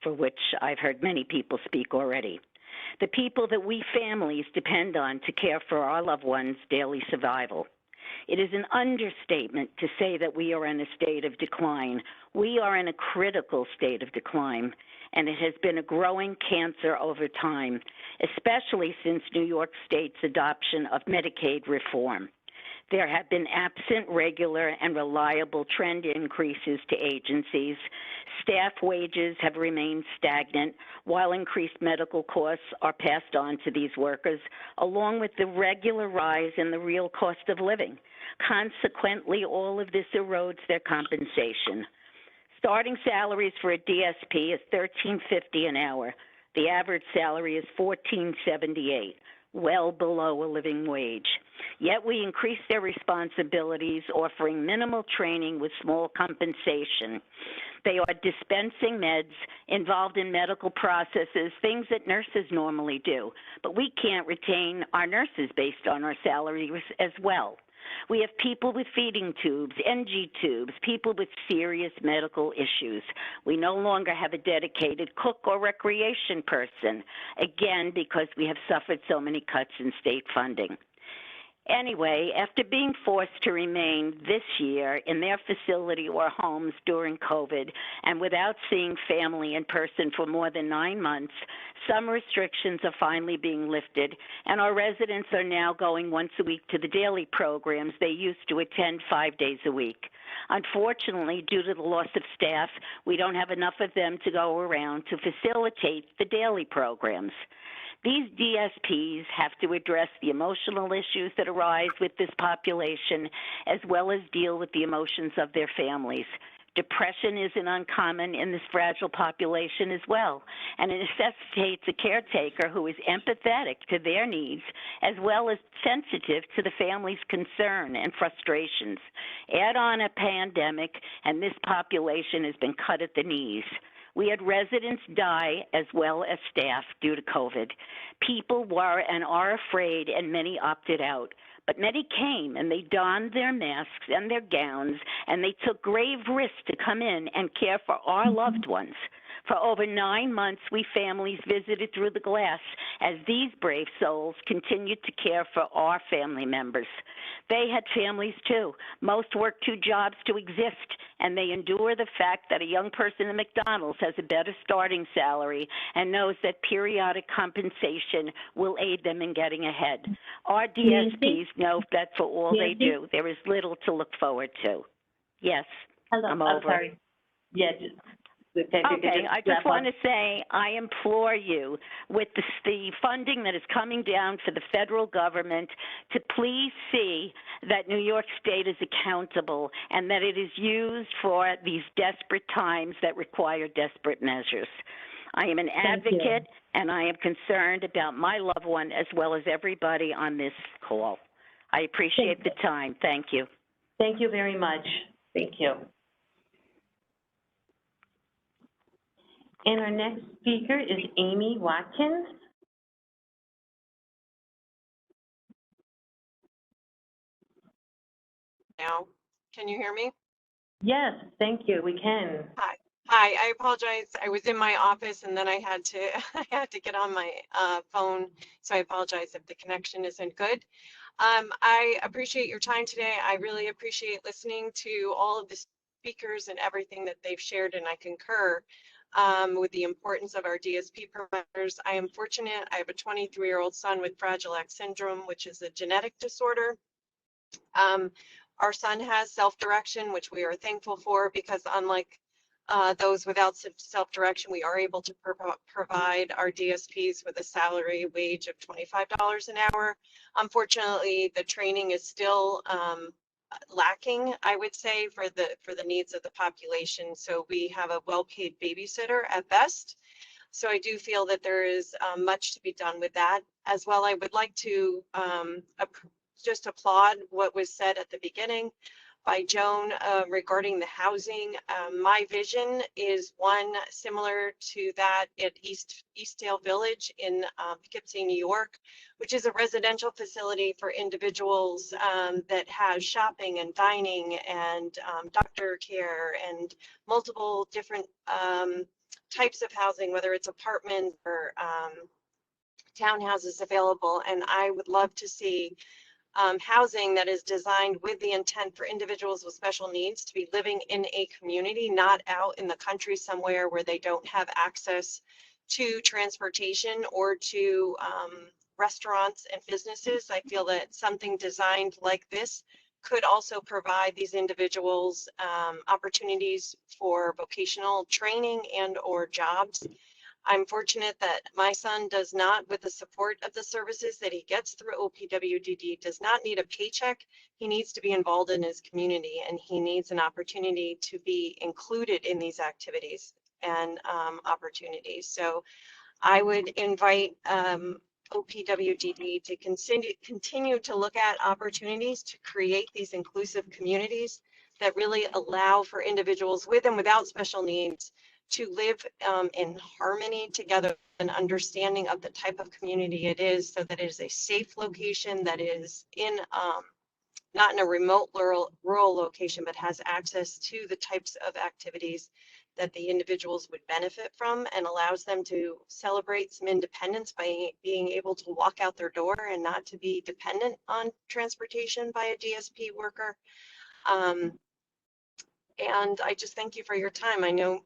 for which I've heard many people speak already. The people that we families depend on to care for our loved ones' daily survival. It is an understatement to say that we are in a state of decline. We are in a critical state of decline, and it has been a growing cancer over time, especially since New York State's adoption of Medicaid reform. There have been absent regular and reliable trend increases to agencies. Staff wages have remained stagnant, while increased medical costs are passed on to these workers, along with the regular rise in the real cost of living. Consequently, all of this erodes their compensation. Starting salaries for a DSP is $13.50 an hour. The average salary is $14.78, well below a living wage. Yet we increase their responsibilities, offering minimal training with small compensation. They are dispensing meds, involved in medical processes, things that nurses normally do. But we can't retain our nurses based on our salaries as well. We have people with feeding tubes, NG tubes, people with serious medical issues. We no longer have a dedicated cook or recreation person, again, because we have suffered so many cuts in state funding. Anyway, after being forced to remain this year in their facility or homes during COVID and without seeing family in person for more than 9 months, some restrictions are finally being lifted, and our residents are now going once a week to the daily programs they used to attend 5 days a week. Unfortunately, due to the loss of staff, we don't have enough of them to go around to facilitate the daily programs. These DSPs have to address the emotional issues that arise with this population, as well as deal with the emotions of their families. Depression isn't uncommon in this fragile population as well, and it necessitates a caretaker who is empathetic to their needs, as well as sensitive to the family's concern and frustrations. Add on a pandemic, and this population has been cut at the knees. We had residents die as well as staff due to COVID. People were and are afraid, and many opted out. But many came, and they donned their masks and their gowns, and they took grave risks to come in and care for our loved ones. For over 9 months, we families visited through the glass as these brave souls continued to care for our family members. They had families too. Most work 2 jobs to exist, and they endure the fact that a young person in McDonald's has a better starting salary and knows that periodic compensation will aid them in getting ahead. Our DSPs know that for all they do, there is little to look forward to. Yes, Hello, I'm over. sorry. Yeah, Okay, I just want to say I implore you with the funding that is coming down for the federal government to please see that New York State is accountable and that it is used for these desperate times that require desperate measures. I am an advocate and I am concerned about my loved one as well as everybody on this call. I appreciate the time. Thank you. Thank you very much. Thank you. And our next speaker is Amy Watkins. Now, can you hear me? Yes, thank you. We can. Hi. I apologize. I was in my office and then I had to get on my phone. So I apologize if the connection isn't good. I appreciate your time today. I really appreciate listening to all of the speakers and everything that they've shared, and I concur with the importance of our DSP providers. I am fortunate. I have a 23-year-old son with Fragile X syndrome, which is a genetic disorder. Our son has self-direction, which we are thankful for, because unlike those without self-direction, we are able to provide our DSPs with a salary wage of $25 an hour. Unfortunately, the training is still lacking, I would say, for the needs of the population. So we have a well-paid babysitter at best. So I do feel that there is much to be done with that. As well, I would like to just applaud what was said at the beginning by Joan regarding the housing. My vision is one similar to that at Eastdale Village in Poughkeepsie, New York, which is a residential facility for individuals that has shopping and dining and doctor care and multiple different types of housing, whether it's apartments or townhouses available. And I would love to see housing that is designed with the intent for individuals with special needs to be living in a community, not out in the country somewhere where they don't have access to transportation or to restaurants and businesses. I feel that something designed like this could also provide these individuals opportunities for vocational training and or jobs. I'm fortunate that my son does not, with the support of the services that he gets through OPWDD, does not need a paycheck. He needs to be involved in his community, and he needs an opportunity to be included in these activities and opportunities. So I would invite OPWDD to continue to look at opportunities to create these inclusive communities that really allow for individuals with and without special needs to live in harmony together, an understanding of the type of community it is, so that it is a safe location that is in not in a remote rural location, but has access to the types of activities that the individuals would benefit from, and allows them to celebrate some independence by being able to walk out their door and not to be dependent on transportation by a DSP worker. And I just thank you for your time. I know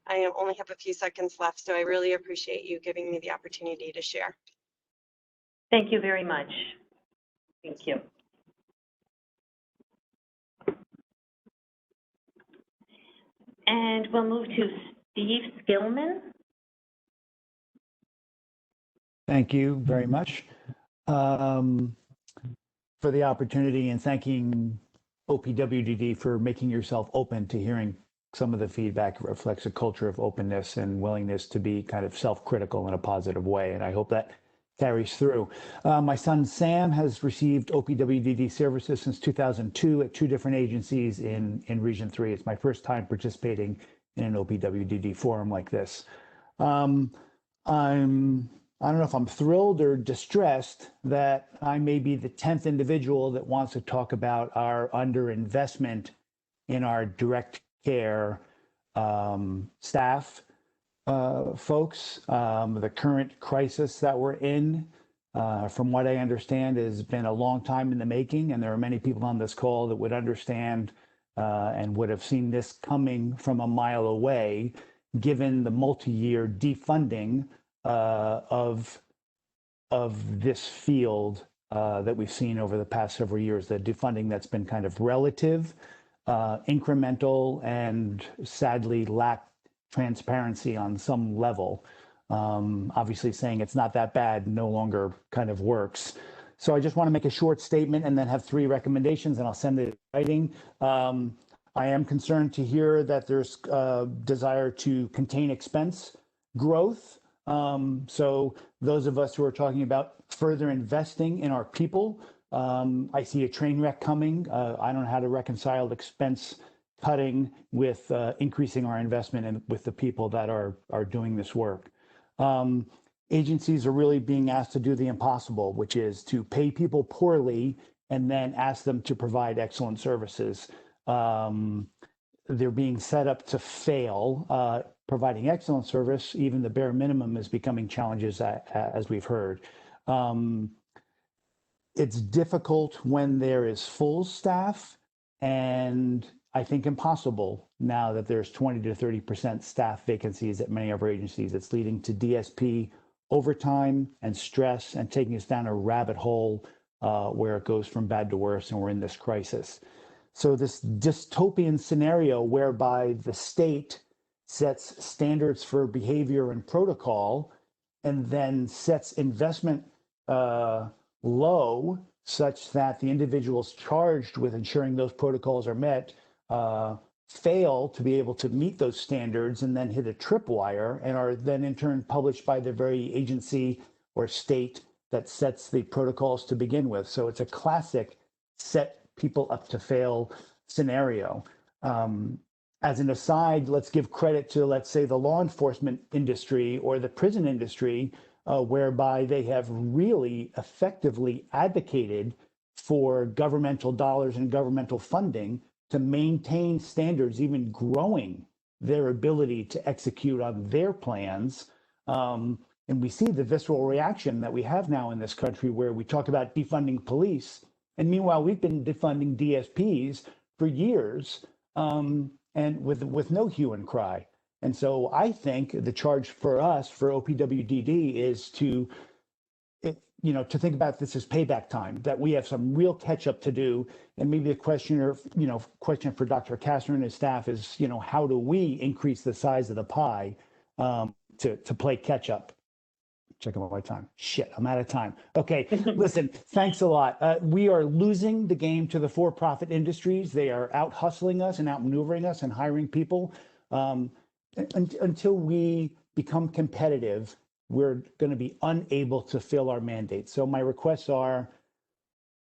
I only have a few seconds left, so I really appreciate you giving me the opportunity to share. Thank you very much. Thank you. And we'll move to Steve Skillman. Thank you very much for the opportunity, and thanking OPWDD for making yourself open to hearing some of the feedback. It reflects a culture of openness and willingness to be kind of self-critical in a positive way, and I hope that carries through. My son Sam has received OPWDD services since 2002 at 2 different agencies in Region 3. It's my first time participating in an OPWDD forum like this. I don't know if I'm thrilled or distressed that I may be the 10th individual that wants to talk about our underinvestment in our direct care staff folks. The current crisis that we're in, from what I understand, has been a long time in the making, and there are many people on this call that would understand and would have seen this coming from a mile away, given the multi-year defunding of this field that we've seen over the past several years, the defunding that's been kind of relative, incremental, and sadly lacked transparency on some level. Obviously saying it's not that bad no longer kind of works. So I just want to make a short statement and then have 3 recommendations, and I'll send it in writing. I am concerned to hear that there's desire to contain expense growth. So those of us who are talking about further investing in our people, I see a train wreck coming. I don't know how to reconcile expense cutting with increasing our investment in, with the people that are doing this work. Agencies are really being asked to do the impossible, which is to pay people poorly and then ask them to provide excellent services. They're being set up to fail. Providing excellent service, even the bare minimum, is becoming challenges as we've heard. It's difficult when there is full staff, and I think impossible now that there's 20 to 30% staff vacancies at many of our agencies. It's leading to DSP overtime and stress and taking us down a rabbit hole where it goes from bad to worse, and we're in this crisis. So this dystopian scenario whereby the state sets standards for behavior and protocol and then sets investment low such that the individuals charged with ensuring those protocols are met fail to be able to meet those standards and then hit a tripwire and are then in turn published by the very agency or state that sets the protocols to begin with. So it's a classic set people up to fail scenario. As an aside, let's give credit to, let's say, the law enforcement industry or the prison industry, whereby they have really effectively advocated for governmental dollars and governmental funding to maintain standards, even growing their ability to execute on their plans. And we see the visceral reaction that we have now in this country where we talk about defunding police. And meanwhile, we've been defunding DSPs for years. And with no hue and cry. And so I think the charge for us, for OPWDD, is to to think about this as payback time, that we have some real catch up to do. And maybe the question for Dr. Kastner and his staff is, how do we increase the size of the pie to play catch up? Checking my time. Shit, I'm out of time. Okay, listen, thanks a lot. We are losing the game to the for-profit industries. They are out hustling us and outmaneuvering us and hiring people. Until we become competitive, we're going to be unable to fill our mandates. So my requests are,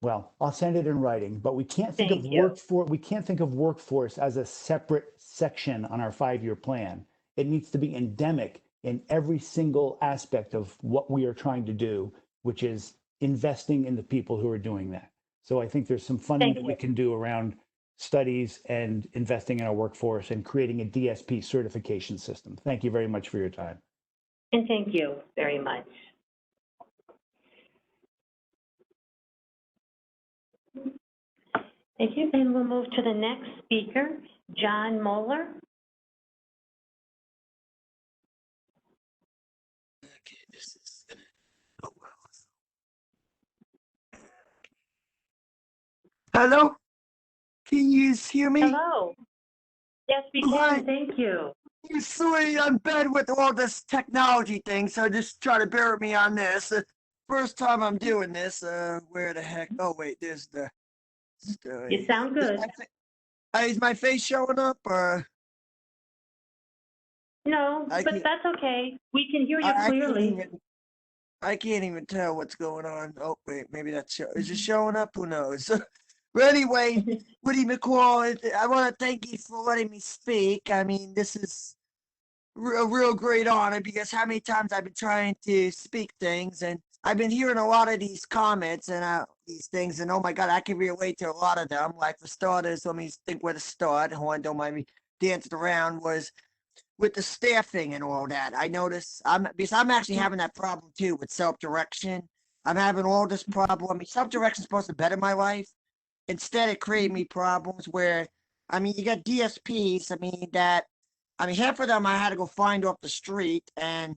well, I'll send it in writing, but we can't think of workforce as a separate section on our 5-year plan. It needs to be endemic in every single aspect of what we are trying to do, which is investing in the people who are doing that. So I think there's some funding that we can do around studies and investing in our workforce and creating a DSP certification system. Thank you very much for your time. And thank you very much. Thank you. And we'll move to the next speaker, John Moeller. Hello? Can you hear me? Hello. Yes, we can. Hi. Thank you. I'm sorry, I'm bad with all this technology thing, so just try to bear with me on this. First time I'm doing this. Where the heck? Oh, wait, there's the story. You sound good. Is my face showing up? No, but that's okay. We can hear you clearly. I can't even tell what's going on. Oh, wait, maybe that's is it showing up? Who knows? But anyway, Woody McCall, I want to thank you for letting me speak. I mean, this is a real great honor because how many times I've been trying to speak things, and I've been hearing a lot of these comments and these things, and oh my God, I can relate to a lot of them. Like for starters, let me think where to start. Hold on, don't mind me dancing around. Was with the staffing and all that. I notice because I'm actually having that problem too with self-direction. I'm having all this problem. I mean, self-direction is supposed to better my life. Instead, it created me problems where, I mean, you got DSPs. Half of them I had to go find off the street, and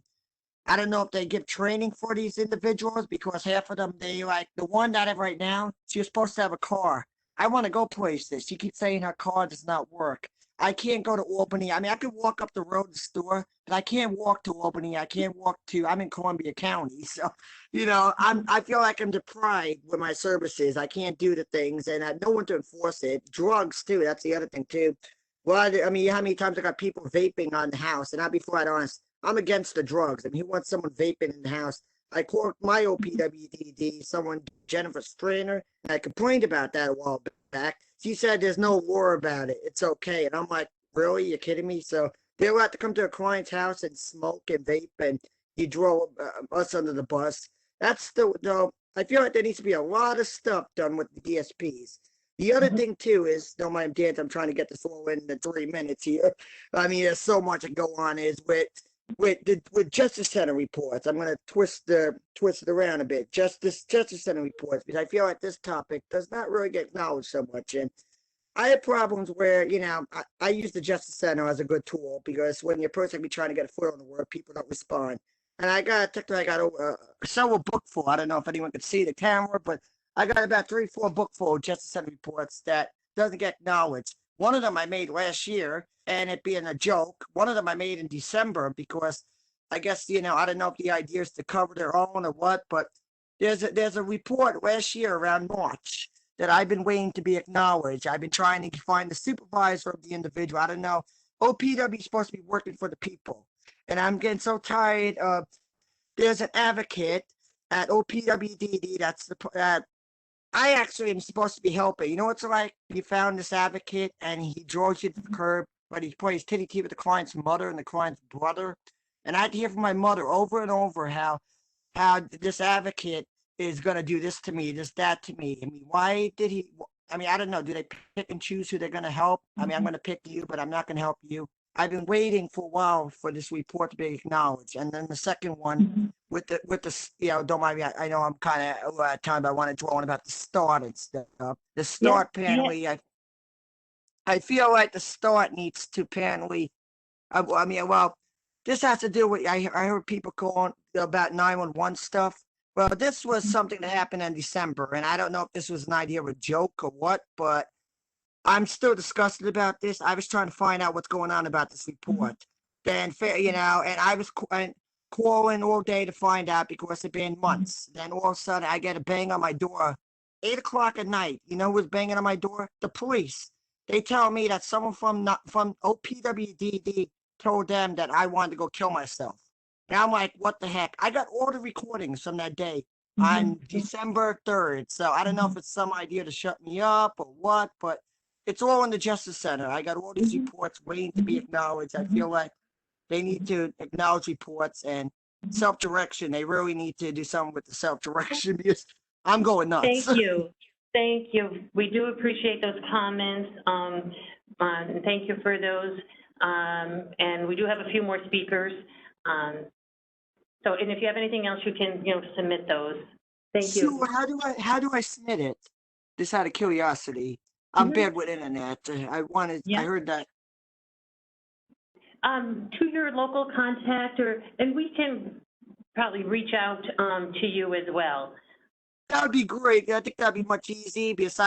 I don't know if they give training for these individuals because half of them, they like the one that I have right now. She was supposed to have a car. I want to go places. She keeps saying her car does not work. I can't go to Albany. I mean, I could walk up the road to the store, but I can't walk to Albany. I'm in Columbia County. So, I feel like I'm deprived with my services. I can't do the things and I have no one to enforce it. Drugs too. That's the other thing too. Well, I mean, how many times I got people vaping on the house? And I'll be quite honest, I'm against the drugs. I mean, who wants someone vaping in the house? I called my OPWDD, Jennifer Strainer, and I complained about that a while back. She said there's no law about it. It's okay. And I'm like, really? You're kidding me? So they'll have to come to a client's house and smoke and vape, and you draw us under the bus. That's I feel like there needs to be a lot of stuff done with the DSPs. The other thing too is, don't mind Dan, I'm trying to get this all in the 3 minutes here. I mean, there's so much to go on is with Justice Center reports. I'm going to twist it around a bit. Justice Center reports, because I feel like this topic does not really get acknowledged so much. And I have problems where, I use the Justice Center as a good tool because when you're personally trying to get a foot on the work, people don't respond. And I got several bookful. I don't know if anyone could see the camera, but I got about 3-4 bookful of Justice Center reports that doesn't get acknowledged. One of them I made last year, and it being a joke. One of them I made in December because I guess, I don't know if the idea is to cover their own or what, but there's a report last year around March that I've been waiting to be acknowledged. I've been trying to find the supervisor of the individual. I don't know. OPW is supposed to be working for the people. And I'm getting so tired of, there's an advocate at OPWDD I actually am supposed to be helping. You know what's like? You found this advocate and he draws you to the curb, but he plays titty-tee with the client's mother and the client's brother. And I had to hear from my mother over and over how this advocate is going to do this to me, this, that to me. I mean, why did he? I mean, I don't know. Do they pick and choose who they're going to help? I mean, I'm going to pick you, but I'm not going to help you. I've been waiting for a while for this report to be acknowledged. And then the second one with the don't mind me. I know I'm kind of out of time, but I want to dwell on about the start and stuff. The start apparently, I feel like the start needs to apparently. This has to do with I heard people calling about 911 stuff. Well, this was something that happened in December, and I don't know if this was an idea of a joke or what, but I'm still disgusted about this. I was trying to find out what's going on about this report. Then, and I was calling all day to find out because it's been months. Then all of a sudden, I get a bang on my door, 8 o'clock at night. You know who was banging on my door? The police. They tell me that someone from OPWDD told them that I wanted to go kill myself. And I'm like, what the heck? I got all the recordings from that day on December 3rd. So I don't know if it's some idea to shut me up or what, but it's all in the Justice Center. I got all these reports waiting to be acknowledged. I feel like they need to acknowledge reports and self-direction. They really need to do something with the self-direction because I'm going nuts. Thank you. Thank you. We do appreciate those comments. And thank you for those. And we do have a few more speakers. And if you have anything else, you can, submit those. Thank you. So how do I submit it? Just out of curiosity. I'm bad with internet. I heard that. To your local contact, and we can probably reach out to you as well. That would be great. I think that'd be much easier because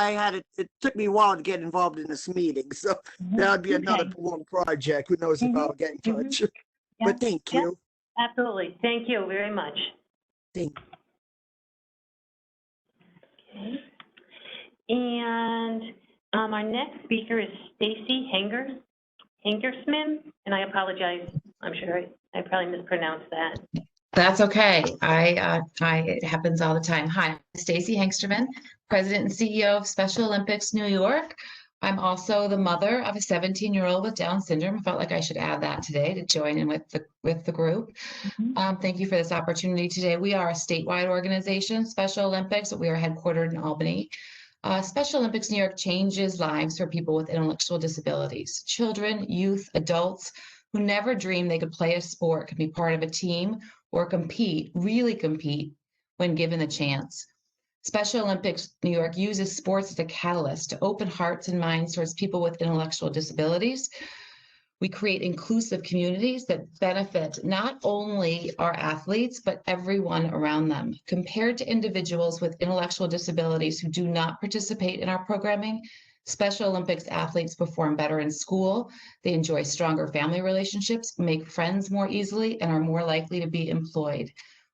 it took me a while to get involved in this meeting. So that would be another long project. Who knows if I'll get in touch. Yeah. But thank you. Absolutely. Thank you very much. Thank you. Okay. And our next speaker is Stacy Hengersman, and I apologize. I'm sure I probably mispronounced that. That's okay. It happens all the time. Hi, I'm Stacy Hengsterman, President and CEO of Special Olympics New York. I'm also the mother of a 17-year-old with Down syndrome. I felt like I should add that today to join in with the group. Thank you for this opportunity today. We are a statewide organization, Special Olympics, but we are headquartered in Albany. Special Olympics New York changes lives for people with intellectual disabilities. Children, youth, adults who never dreamed they could play a sport, could be part of a team, or really compete when given the chance. Special Olympics New York uses sports as a catalyst to open hearts and minds towards people with intellectual disabilities. We create inclusive communities that benefit not only our athletes, but everyone around them. Compared to individuals with intellectual disabilities who do not participate in our programming, Special Olympics athletes perform better in school, they enjoy stronger family relationships, make friends more easily, and are more likely to be employed.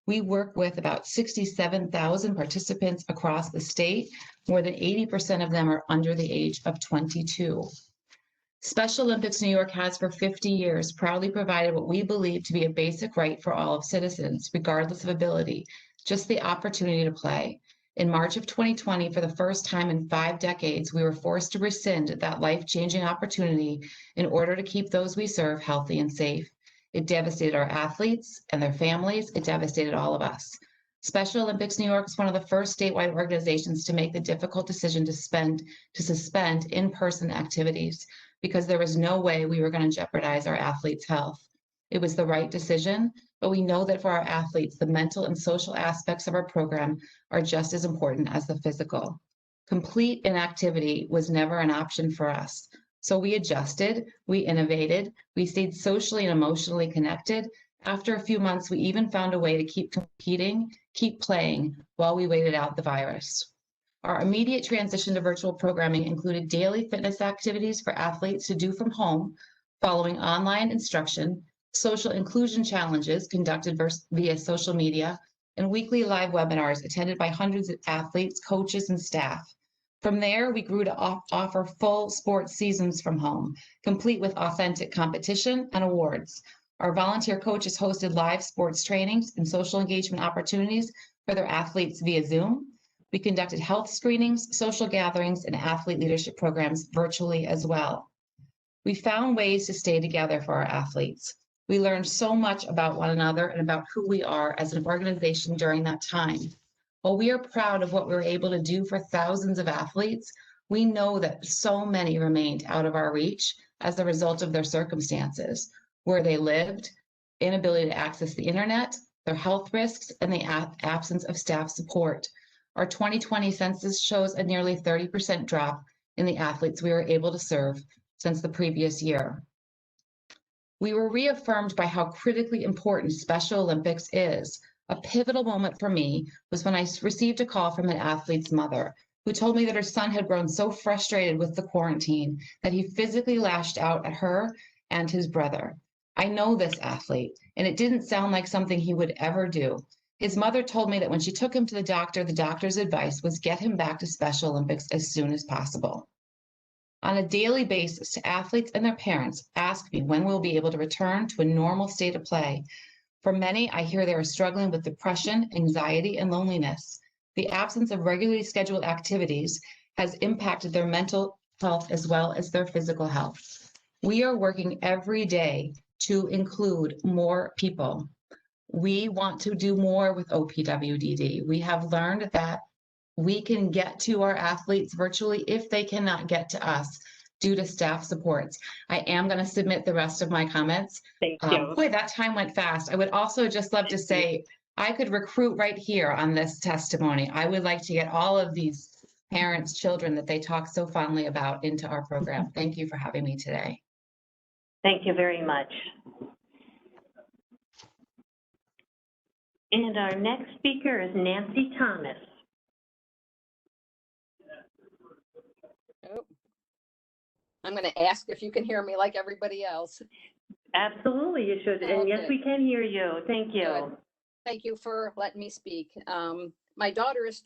We work with about 67,000 participants across the state. More than 80% of them are under the age of 22. Special Olympics New York has for 50 years proudly provided what we believe to be a basic right for all of citizens, regardless of ability, just the opportunity to play. In March of 2020, for the first time in 5 decades, we were forced to rescind that life-changing opportunity in order to keep those we serve healthy and safe. It devastated our athletes and their families. It devastated all of us. Special Olympics New York is one of the first statewide organizations to make the difficult decision to suspend in-person activities because there was no way we were going to jeopardize our athletes' health. It was the right decision, but we know that for our athletes, the mental and social aspects of our program are just as important as the physical. Complete inactivity was never an option for us. So we adjusted, we innovated, we stayed socially and emotionally connected. After a few months, we even found a way to keep competing, keep playing while we waited out the virus. Our immediate transition to virtual programming included daily fitness activities for athletes to do from home, following online instruction, social inclusion challenges conducted via social media, and weekly live webinars attended by hundreds of athletes, coaches, and staff. From there, we grew to offer full sports seasons from home, complete with authentic competition and awards. Our volunteer coaches hosted live sports trainings and social engagement opportunities for their athletes via Zoom. We conducted health screenings, social gatherings, and athlete leadership programs virtually as well. We found ways to stay together for our athletes. We learned so much about one another and about who we are as an organization during that time. While we are proud of what we were able to do for thousands of athletes, we know that so many remained out of our reach as a result of their circumstances, where they lived, inability to access the internet, their health risks, and the absence of staff support. Our 2020 census shows a nearly 30% drop in the athletes we were able to serve since the previous year. We were reaffirmed by how critically important Special Olympics is. A pivotal moment for me was when I received a call from an athlete's mother who told me that her son had grown so frustrated with the quarantine that he physically lashed out at her and his brother. I know this athlete, and it didn't sound like something he would ever do. His mother told me that when she took him to the doctor's advice was get him back to Special Olympics as soon as possible. On a daily basis, athletes and their parents ask me when we'll be able to return to a normal state of play. For many, I hear they are struggling with depression, anxiety, and loneliness. The absence of regularly scheduled activities has impacted their mental health as well as their physical health. We are working every day to include more people. We want to do more with OPWDD. We have learned that we can get to our athletes virtually if they cannot get to us due to staff supports. I am going to submit the rest of my comments. Thank you. Boy, that time went fast. I would also just love to say, I could recruit right here on this testimony. I would like to get all of these parents, children that they talk so fondly about into our program. Thank you for having me today. Thank you very much. And our next speaker is Nancy Thomas. Oh. I'm going to ask if you can hear me like everybody else. Absolutely, you should. And Okay. yes, we can hear you. Thank you. Good. Thank you for letting me speak. My daughter is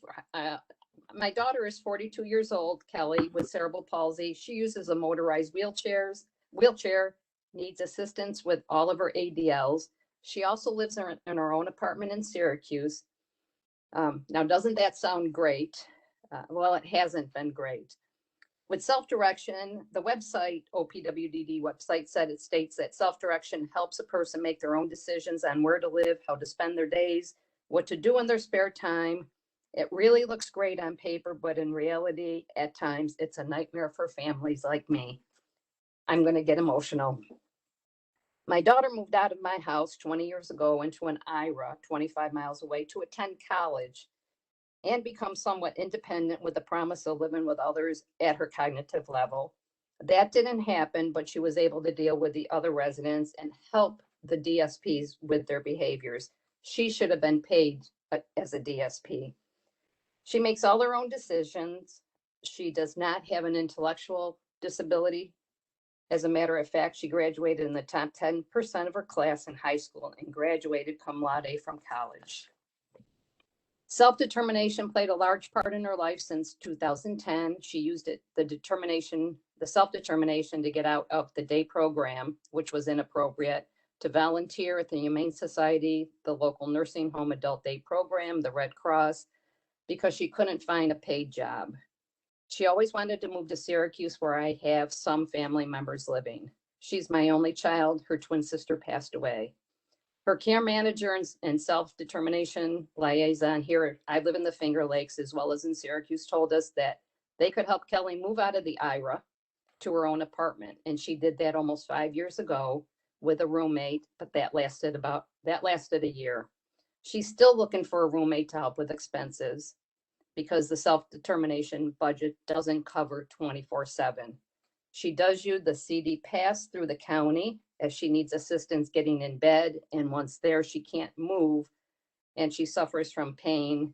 42 years old, Kelly, with cerebral palsy. She uses a motorized wheelchair, needs assistance with all of her ADLs. She also lives in her own apartment in Syracuse. Now, doesn't that sound great? Well, it hasn't been great. With self-direction, the website, OPWDD website it states that self-direction helps a person make their own decisions on where to live, how to spend their days, what to do in their spare time. It really looks great on paper, but in reality, at times, it's a nightmare for families like me. I'm going to get emotional. My daughter moved out of my house 20 years ago into an IRA 25 miles away to attend college and become somewhat independent with the promise of living with others at her cognitive level. That didn't happen, but she was able to deal with the other residents and help the DSPs with their behaviors. She should have been paid as a DSP. She makes all her own decisions. She does not have an intellectual disability. As a matter of fact, she graduated in the top 10% of her class in high school and graduated cum laude from college. Self-determination played a large part in her life since 2010. She used the self-determination to get out of the day program, which was inappropriate, to volunteer at the Humane Society, the local nursing home adult day program, the Red Cross, because she couldn't find a paid job. She always wanted to move to Syracuse, where I have some family members living. She's my only child. Her twin sister passed away. Her care manager and self-determination liaison here, I live in the Finger Lakes as well as in Syracuse, told us that they could help Kelly move out of the IRA to her own apartment. And she did that almost 5 years ago with a roommate, but that lasted a year. She's still looking for a roommate to help with expenses because the self-determination budget doesn't cover 24/7. She does use the CD pass through the county as she needs assistance getting in bed. And once there, she can't move and she suffers from pain,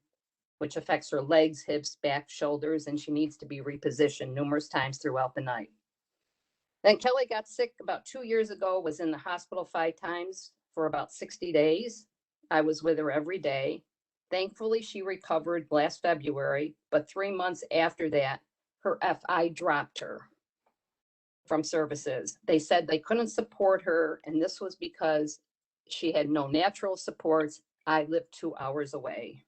which affects her legs, hips, back, shoulders, and she needs to be repositioned numerous times throughout the night. Then Kelly got sick about 2 years ago, was in the hospital 5 times for about 60 days. I was with her every day. Thankfully, she recovered last February, but 3 months after that, her FI dropped her from services. They said they couldn't support her, and this was because she had no natural supports. I lived 2 hours away.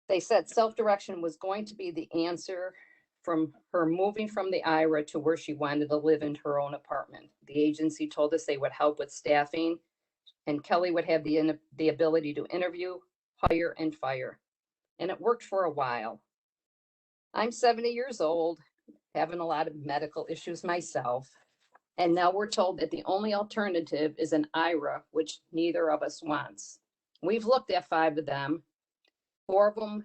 They said self-direction was going to be the answer from her moving from the IRA to where she wanted to live in her own apartment. The agency told us they would help with staffing, and Kelly would have the ability to interview, hire, and fire. And it worked for a while. I'm 70 years old, having a lot of medical issues myself. And now we're told that the only alternative is an IRA, which neither of us wants. We've looked at 5 of them. 4 of them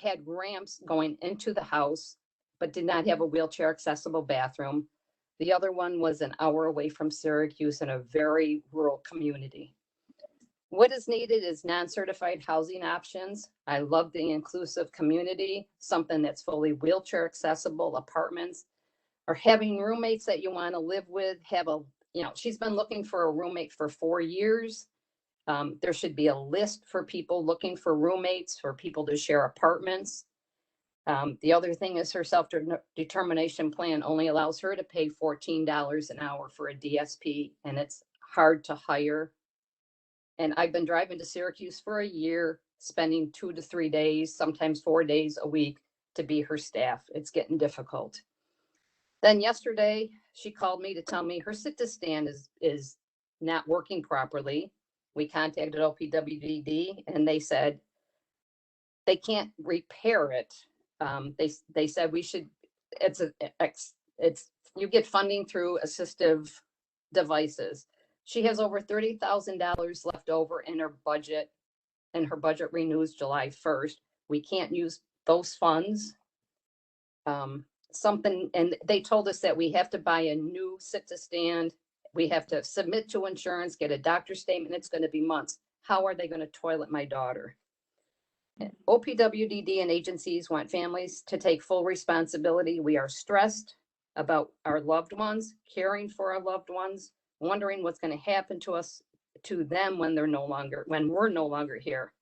had ramps going into the house, but did not have a wheelchair accessible bathroom. The other one was an hour away from Syracuse in a very rural community. What is needed is non-certified housing options. I love the inclusive community, something that's fully wheelchair accessible, apartments, or having roommates that you want to live with. She's been looking for a roommate for 4 years. There should be a list for people looking for roommates, for people to share apartments. The other thing is her self-determination plan only allows her to pay $14 an hour for a DSP, and it's hard to hire. And I've been driving to Syracuse for a year, spending 2 to 3 days, sometimes 4 days a week to be her staff. It's getting difficult. Then yesterday, she called me to tell me her sit-to-stand is not working properly. We contacted OPWDD and they said they can't repair it. They said we should, you get funding through assistive devices. She has over $30,000 left over in her budget, and her budget renews July 1st. We can't use those funds. And they told us that we have to buy a new sit-to-stand. We have to submit to insurance, get a doctor's statement. It's going to be months. How are they going to toilet my daughter? OPWDD and agencies want families to take full responsibility. We are stressed about our loved ones, caring for our loved ones, wondering what's going to happen to them when we're no longer here.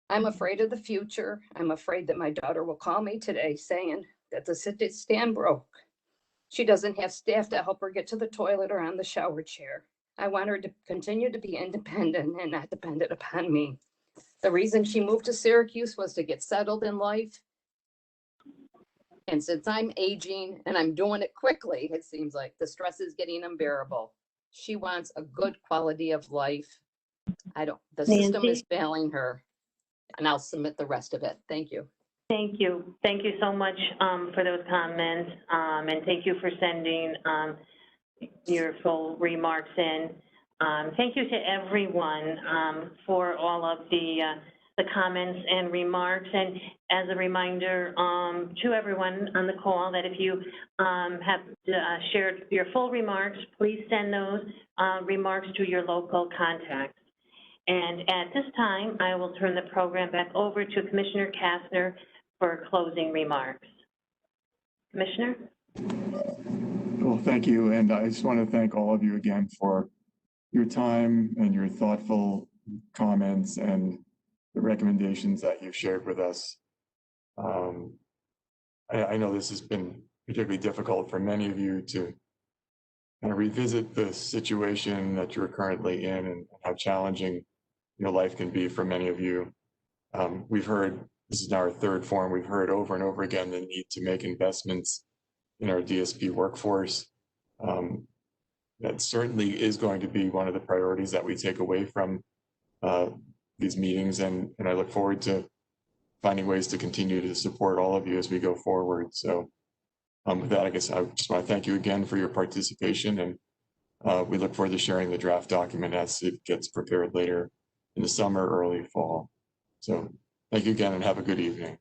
I'm afraid of the future. I'm afraid that my daughter will call me today saying that the sit-stand broke. She doesn't have staff to help her get to the toilet or on the shower chair. I want her to continue to be independent and not dependent upon me. The reason she moved to Syracuse was to get settled in life. And since I'm aging and I'm doing it quickly, it seems like the stress is getting unbearable. She wants a good quality of life. The system is failing her, and I'll submit the rest of it. Thank you. Thank you. Thank you so much for those comments, and thank you for sending your full remarks in. Thank you to everyone for all of the comments and remarks. And as a reminder to everyone on the call that if you have shared your full remarks, please send those remarks to your local contacts. And at this time, I will turn the program back over to Commissioner Kastner for closing remarks. Commissioner? Well, thank you. And I just want to thank all of you again for your time and your thoughtful comments and the recommendations that you've shared with us. I know this has been particularly difficult for many of you to kind of revisit the situation that you're currently in and how challenging life can be for many of you. We've heard, this is now our third forum, we've heard over and over again the need to make investments in our DSP workforce. That certainly is going to be one of the priorities that we take away from these meetings, and I look forward to finding ways to continue to support all of you as we go forward. So with that, I guess I just want to thank you again for your participation, and we look forward to sharing the draft document as it gets prepared later in the summer, early fall. So thank you again and have a good evening.